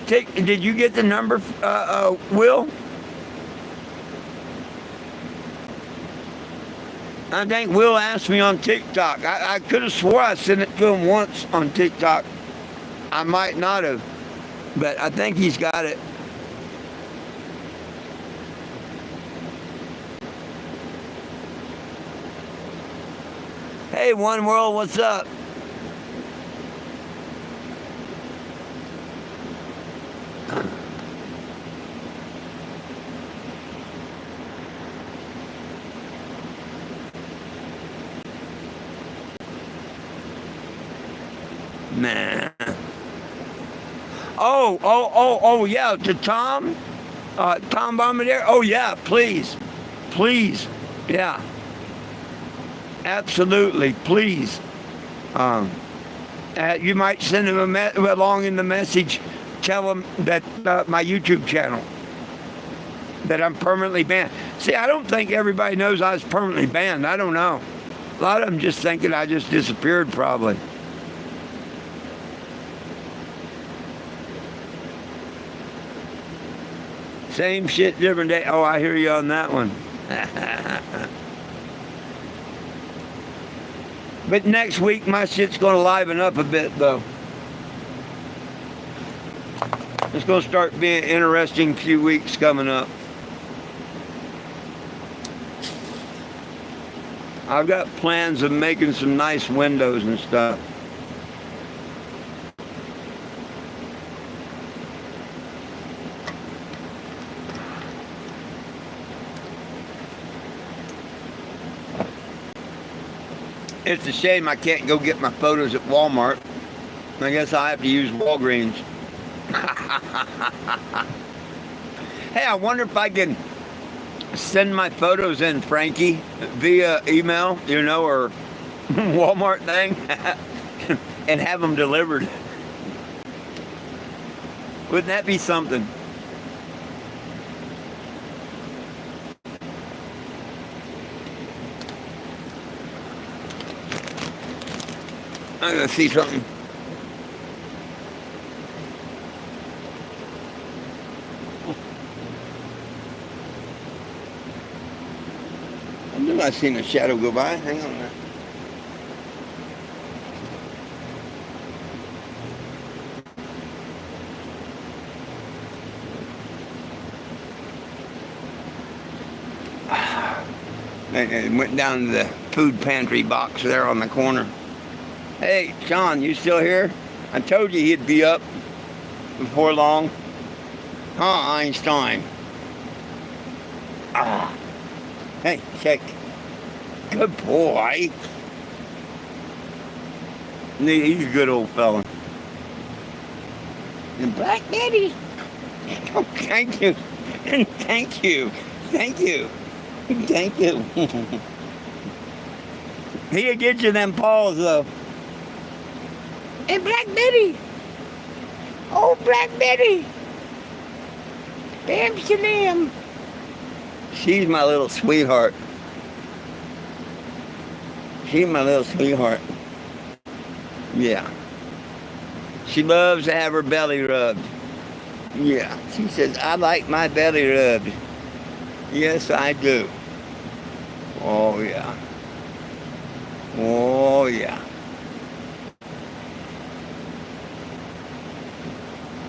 Did you get the number, Will? I think Will asked me on TikTok. I could have swore I sent it to him once on TikTok. I might not have, but I think he's got it. Hey, One World, what's up? Nah. Oh, yeah, to Tom Bombardier. Oh, yeah, please, yeah. Absolutely, please. You might send him along in the message. Tell him that my YouTube channel, that I'm permanently banned. See, I don't think everybody knows I was permanently banned. I don't know. A lot of them just thinking I just disappeared, probably. Same shit, different day. Oh, I hear you on that one. But next week, my shit's going to liven up a bit, though. It's going to start being an interesting few weeks coming up. I've got plans of making some nice windows and stuff. It's a shame I can't go get my photos at Walmart. I guess I'll have to use Walgreens. Hey, I wonder if I can send my photos in, Frankie, via email, or Walmart thing, and have them delivered. Wouldn't that be something? I'm going to see something. I knew I seen a shadow go by. Hang on a minute. It went down to the food pantry box there on the corner. Hey, Sean, you still here? I told you he'd be up before long. Huh, Einstein? Hey, check. Good boy. He's a good old fella. The Black Daddy. Oh, thank you. Thank you. Thank you. Thank you. He'll get you them paws, though. And Black Betty. Oh, Black Betty. Bam Salam. She's my little sweetheart. She's my little sweetheart. Yeah. She loves to have her belly rubbed. Yeah. She says, I like my belly rubbed. Yes, I do. Oh, yeah. Oh, yeah.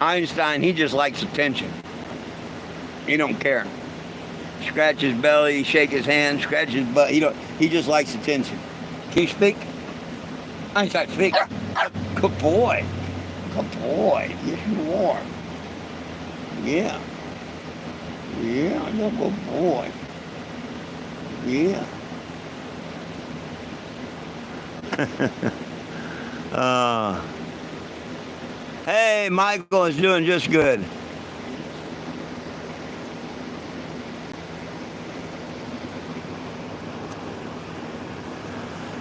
Einstein, he just likes attention. He don't care. Scratch his belly, shake his hand, scratch his butt. He just likes attention. Can you speak? Einstein, speak. Good boy. Good boy. Yes, you are. Yeah. Yeah, you're a good boy. Yeah. Hey, Michael is doing just good.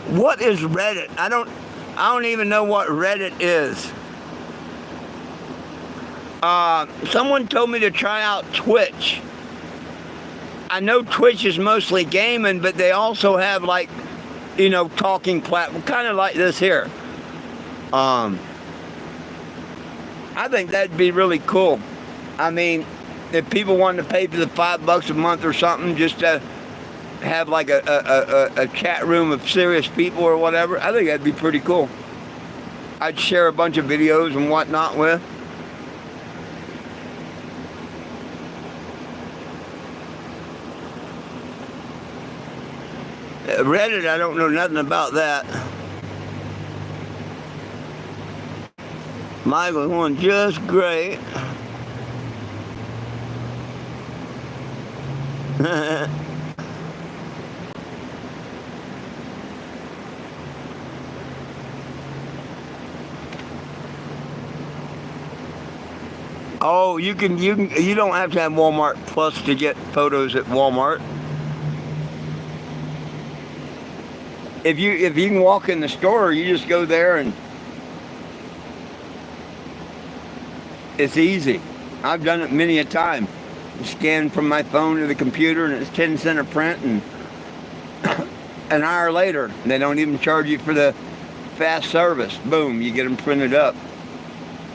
What is Reddit? I don't even know what Reddit is. Someone told me to try out Twitch. I know Twitch is mostly gaming, but they also have talking platform, kind of like this here. I think that'd be really cool. I mean, if people wanted to pay for the $5 a month or something just to have like a chat room of serious people or whatever, I think that'd be pretty cool. I'd share a bunch of videos and whatnot with. Reddit, I don't know nothing about that. Michael's going just great. Oh, you don't have to have Walmart Plus to get photos at Walmart. If you can walk in the store, you just go there and it's easy. I've done it many a time. You scan from my phone to the computer and it's 10 cents a print, and an hour later, they don't even charge you for the fast service. Boom, you get them printed up.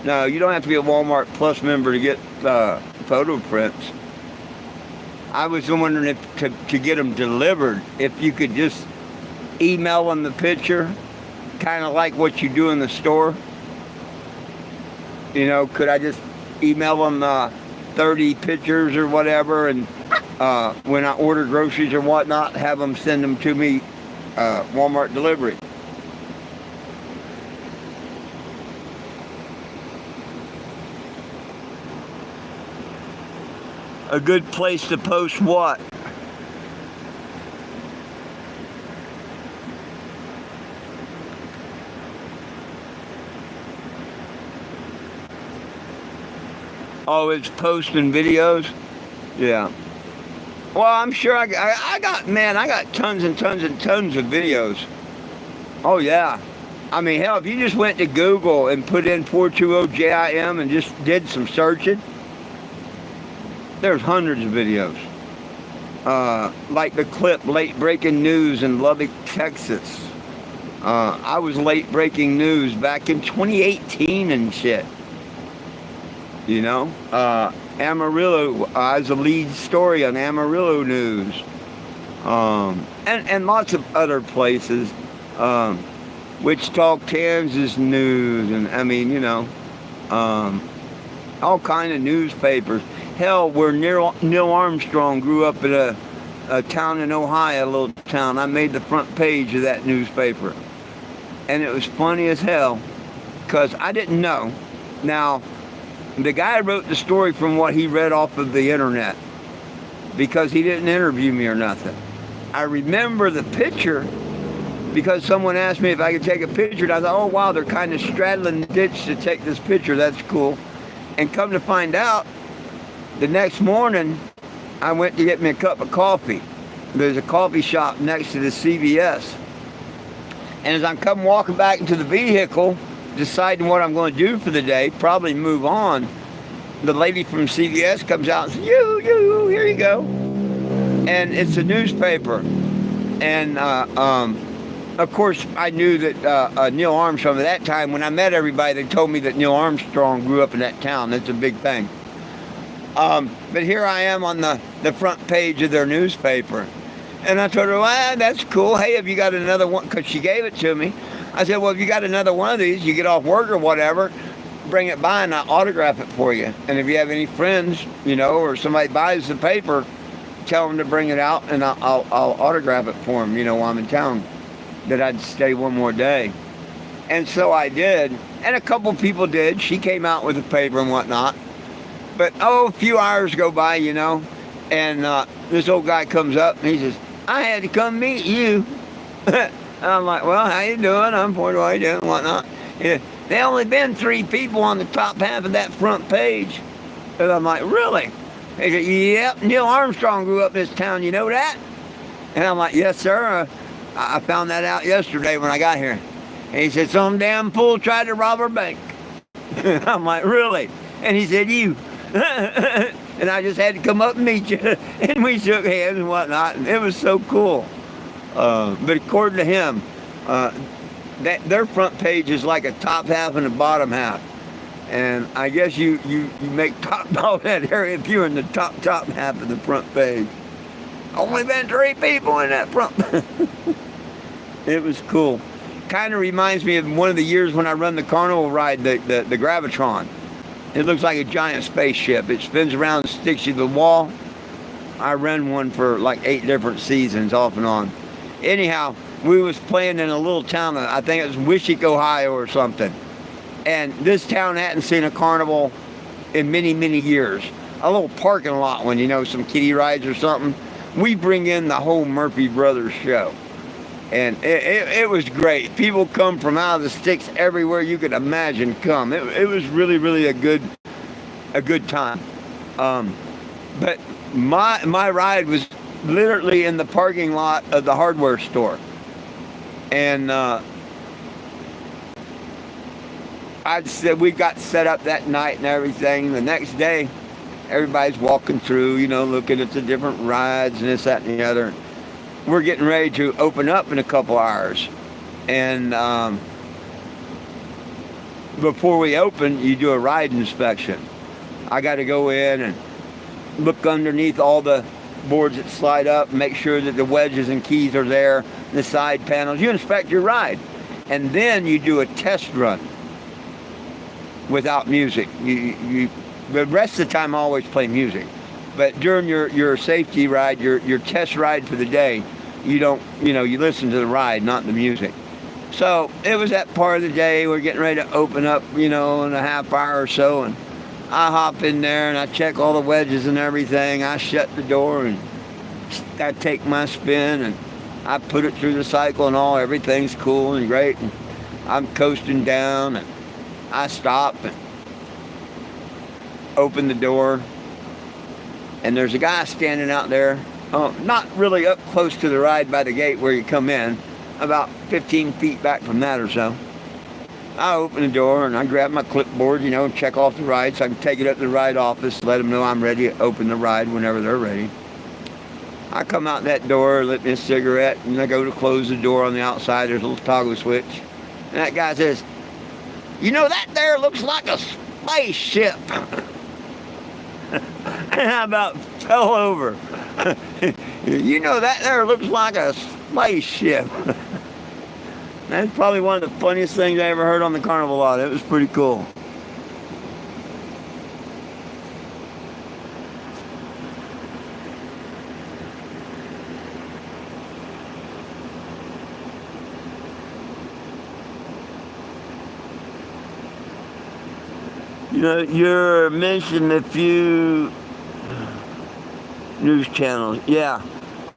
No, you don't have to be a Walmart Plus member to get photo prints. I was wondering if to get them delivered, if you could just email them the picture, kind of like what you do in the store. Could I just email them 30 pictures or whatever, and when I order groceries or whatnot, have them send them to me Walmart delivery. A good place to post what? Oh, it's posting videos? Yeah. Well, I'm sure I got tons and tons and tons of videos. Oh, yeah. I mean, hell, if you just went to Google and put in 420JIM and just did some searching, there's hundreds of videos. Like the clip, late breaking news in Lubbock, Texas. I was late breaking news back in 2018 and shit. Amarillo, I was a lead story on Amarillo News. And lots of other places. Wichita, Kansas News, and all kind of newspapers. Hell, where Neil Armstrong grew up in a town in Ohio, a little town, I made the front page of that newspaper. And it was funny as hell, because I didn't know. Now, the guy wrote the story from what he read off of the internet, because he didn't interview me or nothing. I remember the picture because someone asked me if I could take a picture, and I thought, oh wow, they're kind of straddling the ditch to take this picture, that's cool. And come to find out, the next morning, I went to get me a cup of coffee. There's a coffee shop next to the CVS. And as I'm walking back into the vehicle, deciding what I'm going to do for the day, probably move on, the lady from CVS comes out and says, you, here you go. And it's a newspaper. And, of course, I knew that Neil Armstrong, at that time, when I met everybody, they told me that Neil Armstrong grew up in that town. That's a big thing. But here I am on the front page of their newspaper. And I told her, well, that's cool. Hey, have you got another one? Because she gave it to me. I said, well, if you got another one of these, you get off work or whatever, bring it by and I'll autograph it for you. And if you have any friends, or somebody buys the paper, tell them to bring it out and I'll autograph it for them, while I'm in town, that I'd stay one more day. And so I did. And a couple people did. She came out with the paper and whatnot. But, a few hours go by, and this old guy comes up and he says, I had to come meet you. And I'm like, well, how you doing? I'm Porter, how you doing? Whatnot. Yeah. There only been 3 people on the top half of that front page. And I'm like, really? He said, yep, Neil Armstrong grew up in this town, you know that? And I'm like, yes, sir. I found that out yesterday when I got here. And he said, some damn fool tried to rob our bank. I'm like, really? And he said, you. And I just had to come up and meet you. And we shook hands and whatnot. And it was so cool. But according to him, their front page is like a top half and a bottom half. And I guess you make top dog that area if you're in the top half of the front page. Only been 3 people in that front. It was cool. Kind of reminds me of one of the years when I run the Carnival ride, the Gravitron. It looks like a giant spaceship. It spins around and sticks you to the wall. I ran one for like 8 different seasons off and on. Anyhow, we was playing in a little town, I think it was Wishick, Ohio or something. And this town hadn't seen a carnival in many, many years. A little parking lot one, some kiddie rides or something. We bring in the whole Murphy Brothers show. And it was great. People come from out of the sticks everywhere you could imagine come. It was really, really a good time. But my ride was literally in the parking lot of the hardware store. And we got set up that night and everything. The next day, everybody's walking through, looking at the different rides and this, that, and the other. We're getting ready to open up in a couple hours. And before we open, you do a ride inspection. I got to go in and look underneath all the boards that slide up, make sure that the wedges and keys are there, the side panels. You inspect your ride. And then you do a test run without music. The rest of the time I always play music. But during your safety ride, your test ride for the day, you don't, you listen to the ride, not the music. So it was that part of the day. We're getting ready to open up, in a half hour or so. And I hop in there and I check all the wedges and everything. I shut the door and I take my spin and I put it through the cycle and all. Everything's cool and great. And I'm coasting down and I stop and open the door. And there's a guy standing out there, not really up close to the ride by the gate where you come in, about 15 feet back from that or so. I open the door and I grab my clipboard, check off the ride so I can take it up to the ride office, let them know I'm ready to open the ride whenever they're ready. I come out that door, lit me a cigarette, and I go to close the door on the outside. There's a little toggle switch. And that guy says, that there looks like a spaceship. And I about fell over. That there looks like a spaceship. That's probably one of the funniest things I ever heard on the Carnival lot. It was pretty cool. You're mentioning a few news channels. Yeah.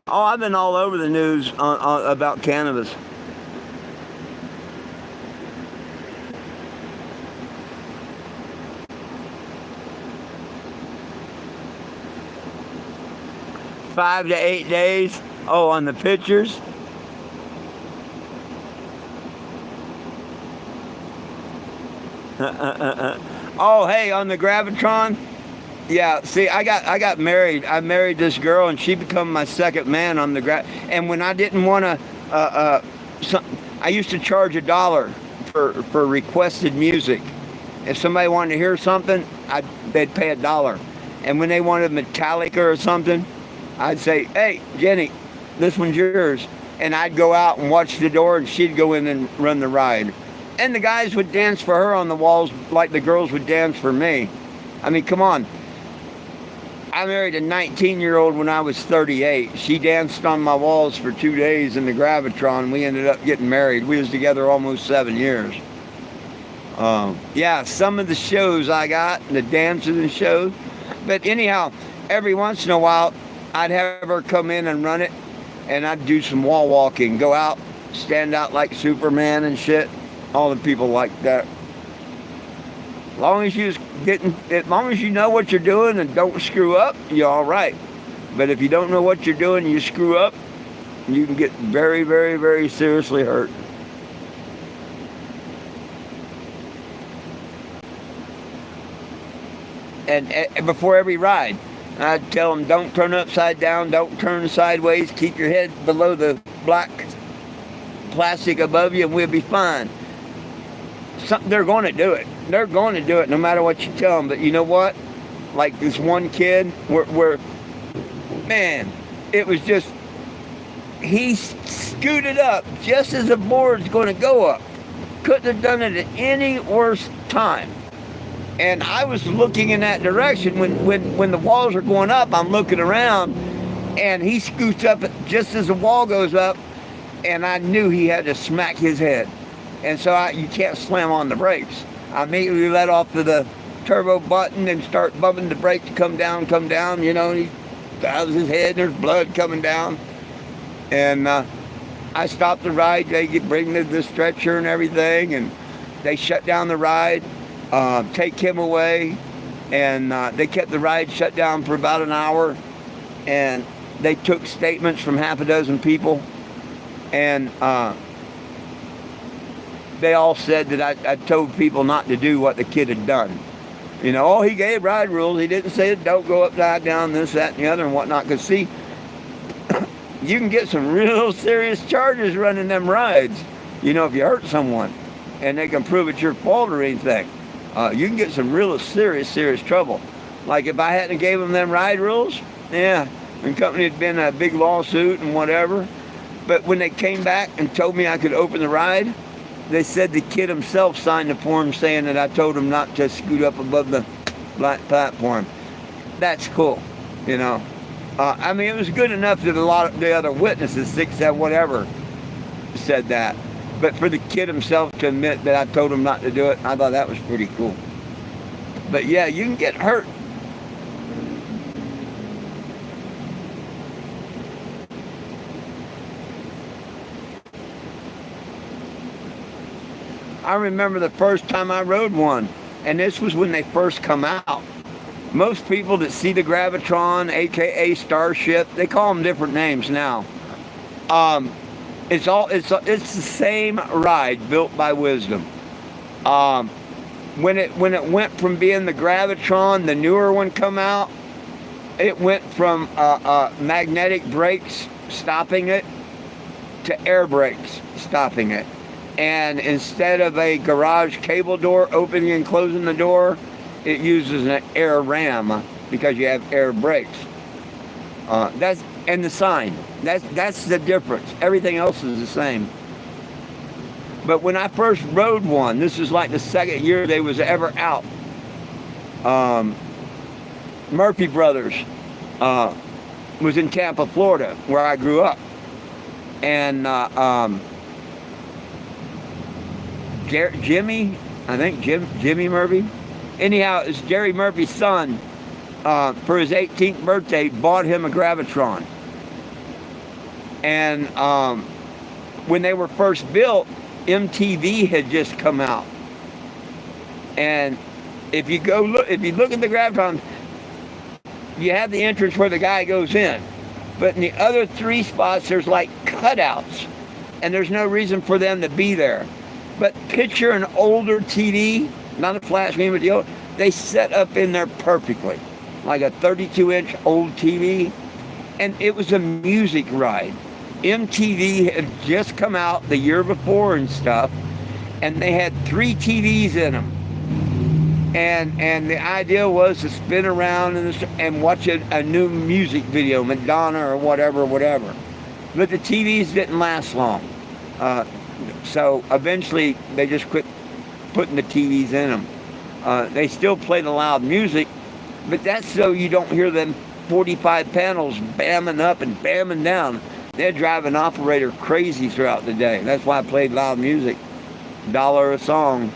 Oh, I've been all over the news about cannabis. $5 to $8 days. Oh, on the pictures. Oh, hey, on the Gravitron. Yeah, see, I got married. I married this girl, and she became my second man on the And when I didn't want to, some, I used to charge $1 for requested music. If somebody wanted to hear something, they'd pay $1. And when they wanted Metallica or something, I'd say, "Hey, Jenny, this one's yours." And I'd go out and watch the door, and she'd go in and run the ride. And the guys would dance for her on the walls like the girls would dance for me. I mean, come on. I married a 19-year-old when I was 38. She danced on my walls for 2 days in the Gravitron. We ended up getting married. We was together almost 7 years. Yeah, some of the shows I got, the dances and shows. But anyhow, every once in a while, I'd have her come in and run it, and I'd do some wall walking, go out, stand out like Superman and shit. All the people like that. As long as you know what you're doing and don't screw up, you're all right. But if you don't know what you're doing and you screw up, you can get very, very, very seriously hurt. And before every ride, I'd tell them, don't turn upside down, don't turn sideways, keep your head below the black plastic above you, and we'll be fine. They're going to do it. They're going to do it no matter what you tell them. But you know what? Like this one kid, where man, it was just, he scooted up just as the board's going to go up. Couldn't have done it at any worse time. And I was looking in that direction when the walls are going up. I'm looking around, and he scoots up just as the wall goes up, and I knew he had to smack his head. And so you can't slam on the brakes. I immediately let off to the turbo button and start bumping the brake to come down. You know, he dials his head, and there's blood coming down. And I stopped the ride. They bring the stretcher and everything, and they shut down the ride, take him away, and they kept the ride shut down for about an hour. And they took statements from half a dozen people, and they all said that I told people not to do what the kid had done. You know, oh, he gave ride rules. He didn't say don't go upside down, this, that, and the other, and whatnot. Because, see, you can get some real serious charges running them rides. You know, if you hurt someone, and they can prove it's your fault or anything, you can get some real serious trouble. Like if I hadn't gave them them ride rules, yeah, the company had been a big lawsuit and whatever. But when they came back and told me I could open the ride, they said the kid himself signed the form saying that I told him not to scoot up above the black platform. That's cool, you know. I mean, it was good enough that a lot of the other witnesses, 6, 7, whatever, said that. But for the kid himself to admit that I told him not to do it, I thought that was pretty cool. But yeah, you can get hurt. I remember the first time I rode one, and this was when they first come out. Most people that see the Gravitron, aka Starship, they call them different names now. It's the same ride built by Wisdom. When it went from being the Gravitron, the newer one come out, it went from magnetic brakes stopping it to air brakes stopping it. And instead of a garage cable door opening and closing the door, it uses an air ram because you have air brakes. That's and the sign. That's the difference. Everything else is the same. But when I first rode one, this is like the second year they was ever out. Murphy Brothers was in Tampa, Florida, where I grew up, and Jimmy Murphy. Anyhow, it's Jerry Murphy's son. For his 18th birthday, bought him a Gravitron. And when they were first built, MTV had just come out. And if you look at the Gravitron, you have the entrance where the guy goes in. But in the other 3 spots, there's like cutouts. And there's no reason for them to be there. But picture an older TV not a flat screen, but the old, they set up in there perfectly, like a 32-inch old TV, and it was a music ride. MTV had just come out the year before and stuff, and they had 3 TVs in them. And the idea was to spin around and watch a new music video, Madonna or whatever. But the TVs didn't last long. So eventually they just quit putting the TVs in them. They still play the loud music, but that's so you don't hear them 45 panels bamming up and bamming down. They'd drive an operator crazy throughout the day. That's why I played loud music. $1 a song.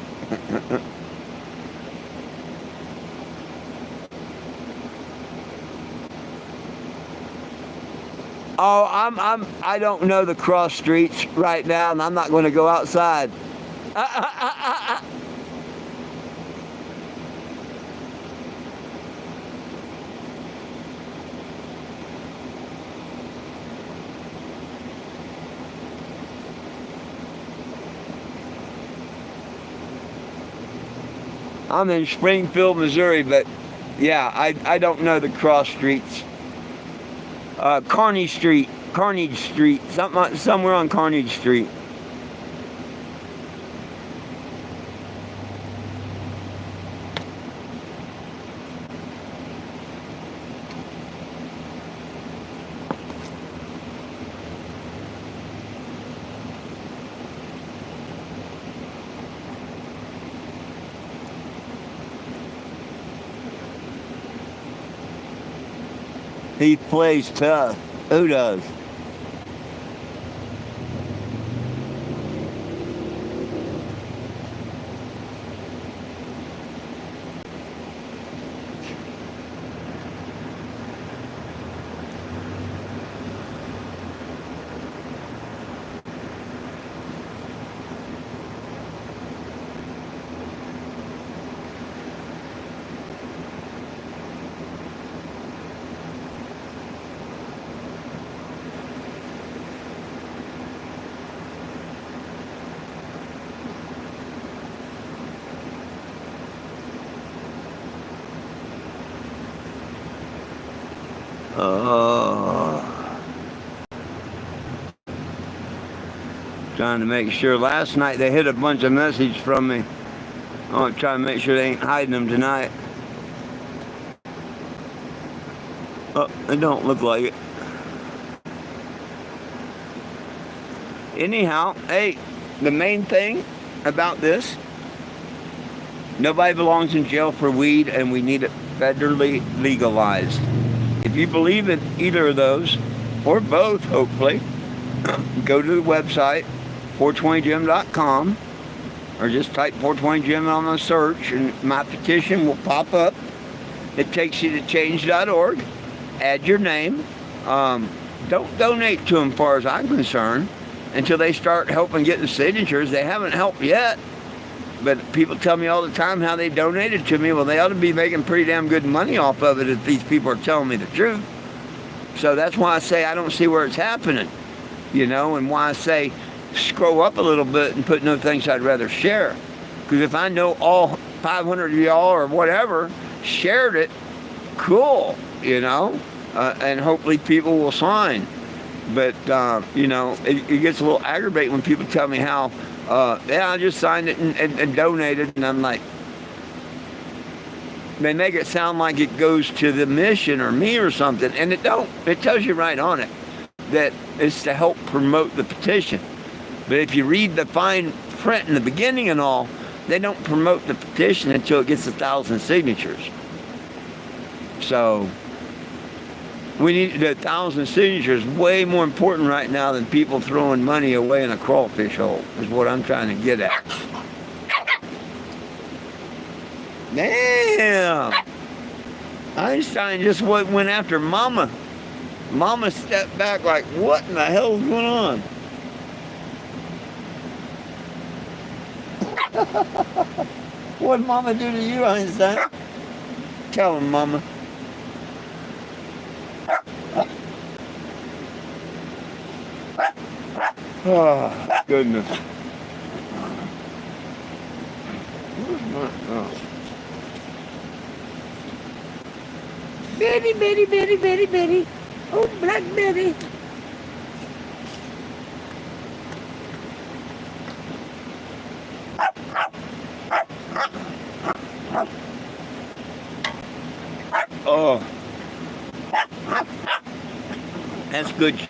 Oh, I don't know the cross streets right now, and I'm not going to go outside. I'm in Springfield, Missouri, but yeah, I don't know the cross streets. Carnage Street, somewhere on Carnage Street. He plays tough. Who does? Trying to make sure. Last night they hit a bunch of messages from me. I want to try to make sure they ain't hiding them tonight. Oh, it don't look like it. Anyhow, hey, the main thing about this, nobody belongs in jail for weed, and we need it federally legalized. If you believe in either of those, or both, hopefully, go to the website, 420gym.com, or just type 420gym on the search, and my petition will pop up. It takes you to change.org. Add your name. Don't donate to them, as far as I'm concerned, until they start helping getting signatures. They haven't helped yet. But people tell me all the time how they donated to me. Well, they ought to be making pretty damn good money off of it if these people are telling me the truth. So that's why I say I don't see where it's happening, and why I say scroll up a little bit and put no things I'd rather share. Because if I know all 500 of y'all or whatever shared it, cool, and hopefully people will sign. But, it gets a little aggravating when people tell me how, I just signed it and donated, and I'm like, they make it sound like it goes to the mission or me or something, and it don't. It tells you right on it that it's to help promote the petition. But if you read the fine print in the beginning and all, they don't promote the petition until it gets 1,000 signatures. So we need the 1,000 signatures. Way more important right now than people throwing money away in a crawfish hole, is what I'm trying to get at. Damn! Einstein just went after Mama. Mama stepped back like, what in the hell is going on? What'd Mama do to you, Einstein? Tell him, Mama. Oh, goodness. Where's Oh. Betty, Betty, Betty, Betty, Betty. Oh, Black Betty. Oh. That's good.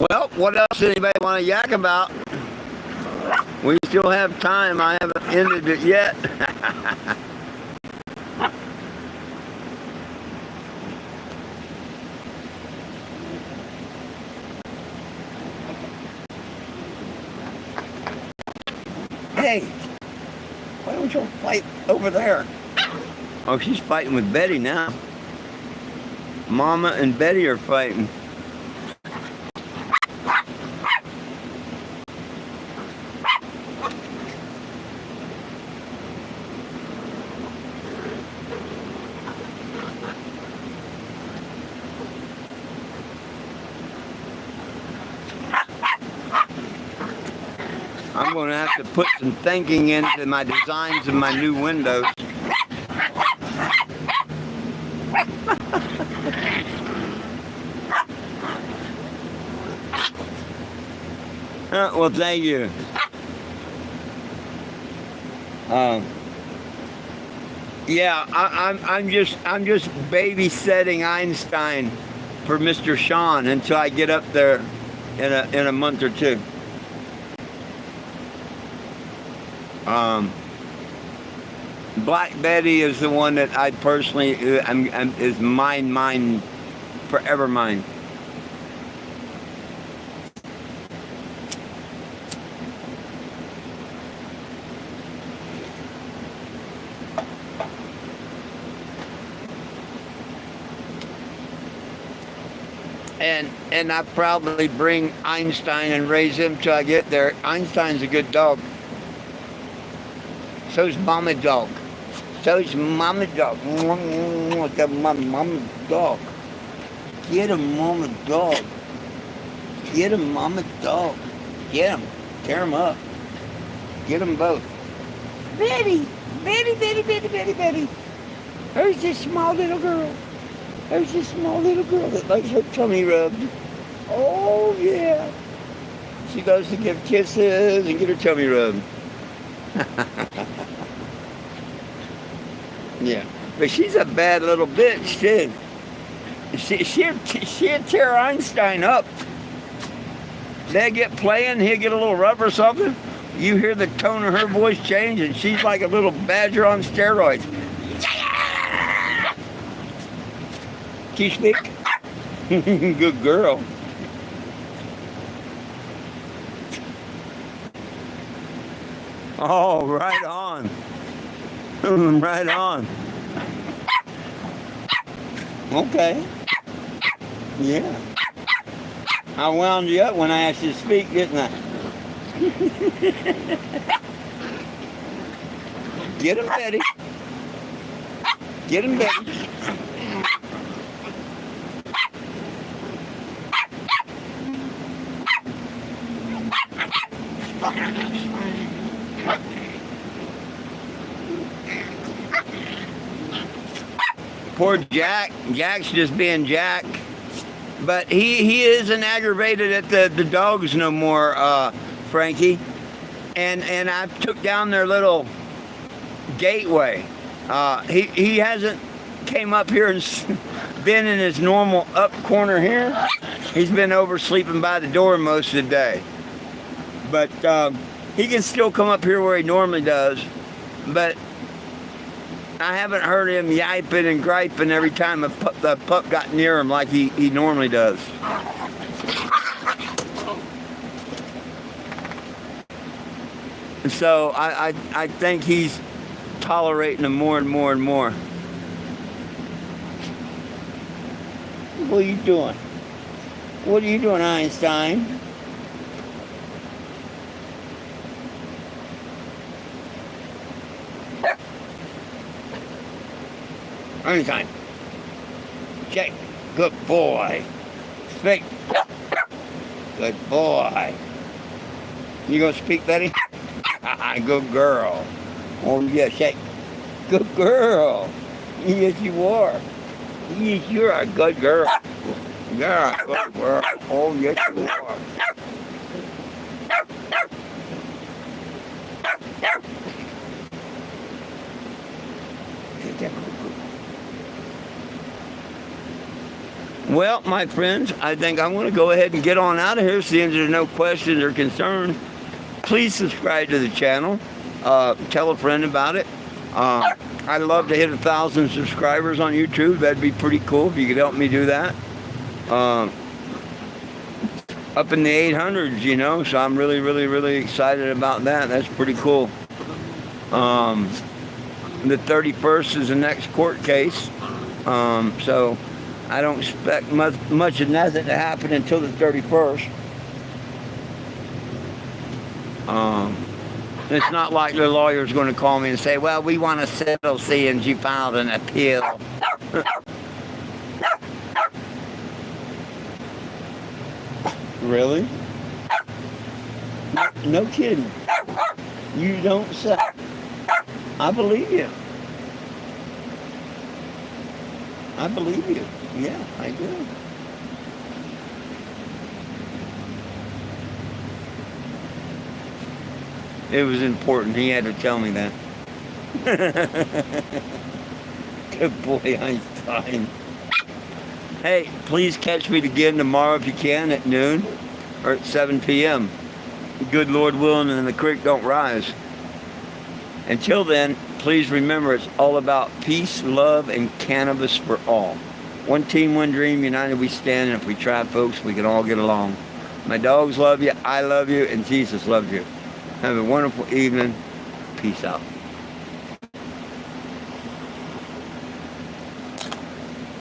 Well, what else does anybody want to yak about? We still have time. I haven't ended it yet. Hey, why don't you fight over there? Oh, she's fighting with Betty now. Mama and Betty are fighting. I'm going to have to put some thinking into my designs of my new windows. Well, thank you. Yeah, I'm just babysitting Einstein for Mr. Sean until I get up there in a month or two. Black Betty is the one that I personally is mine, forever mine. And I probably bring Einstein and raise him till I get there. Einstein's a good dog. So's Mama Dog. So's Mama Dog. That's my Mama Dog. Get him, Mama Dog. Get him, Mama Dog. Get him. Tear him up. Get them both. Betty. Betty, Betty, Betty, Betty, Betty. There's this small little girl. There's this small little girl that likes her tummy rubbed. Oh, yeah. She goes to give kisses and get her tummy rubbed. Yeah, but she's a bad little bitch too. She'd tear Einstein up. They get playing, he'll get a little rub or something. You hear the tone of her voice change, and she's like a little badger on steroids. Can you speak? Good girl. Oh, right on. Right on. Okay. Yeah. I wound you up when I asked you to speak, didn't I? Get him, Betty. Get him, Betty. Poor Jack. Jack's just being Jack. But he isn't aggravated at the dogs no more, Frankie. And I took down their little gateway. He hasn't came up here and been in his normal up corner here. He's been over sleeping by the door most of the day. But he can still come up here where he normally does. But I haven't heard him yiping and griping every time the pup got near him like he normally does. So I think he's tolerating him more and more and more. What are you doing? What are you doing, Einstein? Anytime. Shake. Good boy. Speak. Good boy. You gonna speak, Betty? Good girl. Oh, yeah, shake. Good girl. Yes, you are. Yes, you're a good girl. Yeah, good girl. Oh, yes, you are. Well, my friends, I think I'm going to go ahead and get on out of here, seeing there's no questions or concerns. Please subscribe to the channel. Tell a friend about it. I'd love to hit 1,000 subscribers on YouTube. That'd be pretty cool if you could help me do that. Up in the 800s, you know, so I'm really, really, really excited about that. That's pretty cool. The 31st is the next court case. So I don't expect much of nothing to happen until the 31st. It's not like the lawyer's going to call me and say, well, we want to settle seeing you filed an appeal. Really? No kidding. You don't say. I believe you. I believe you. Yeah, I do. It was important. He had to tell me that. Good boy, Einstein. Hey, please catch me again tomorrow if you can at noon or at 7 p.m. Good Lord willing, and the creek don't rise. Until then, please remember it's all about peace, love, and cannabis for all. One team, one dream, united we stand, and if we try, folks, we can all get along. My dogs love you, I love you, and Jesus loves you. Have a wonderful evening. Peace out.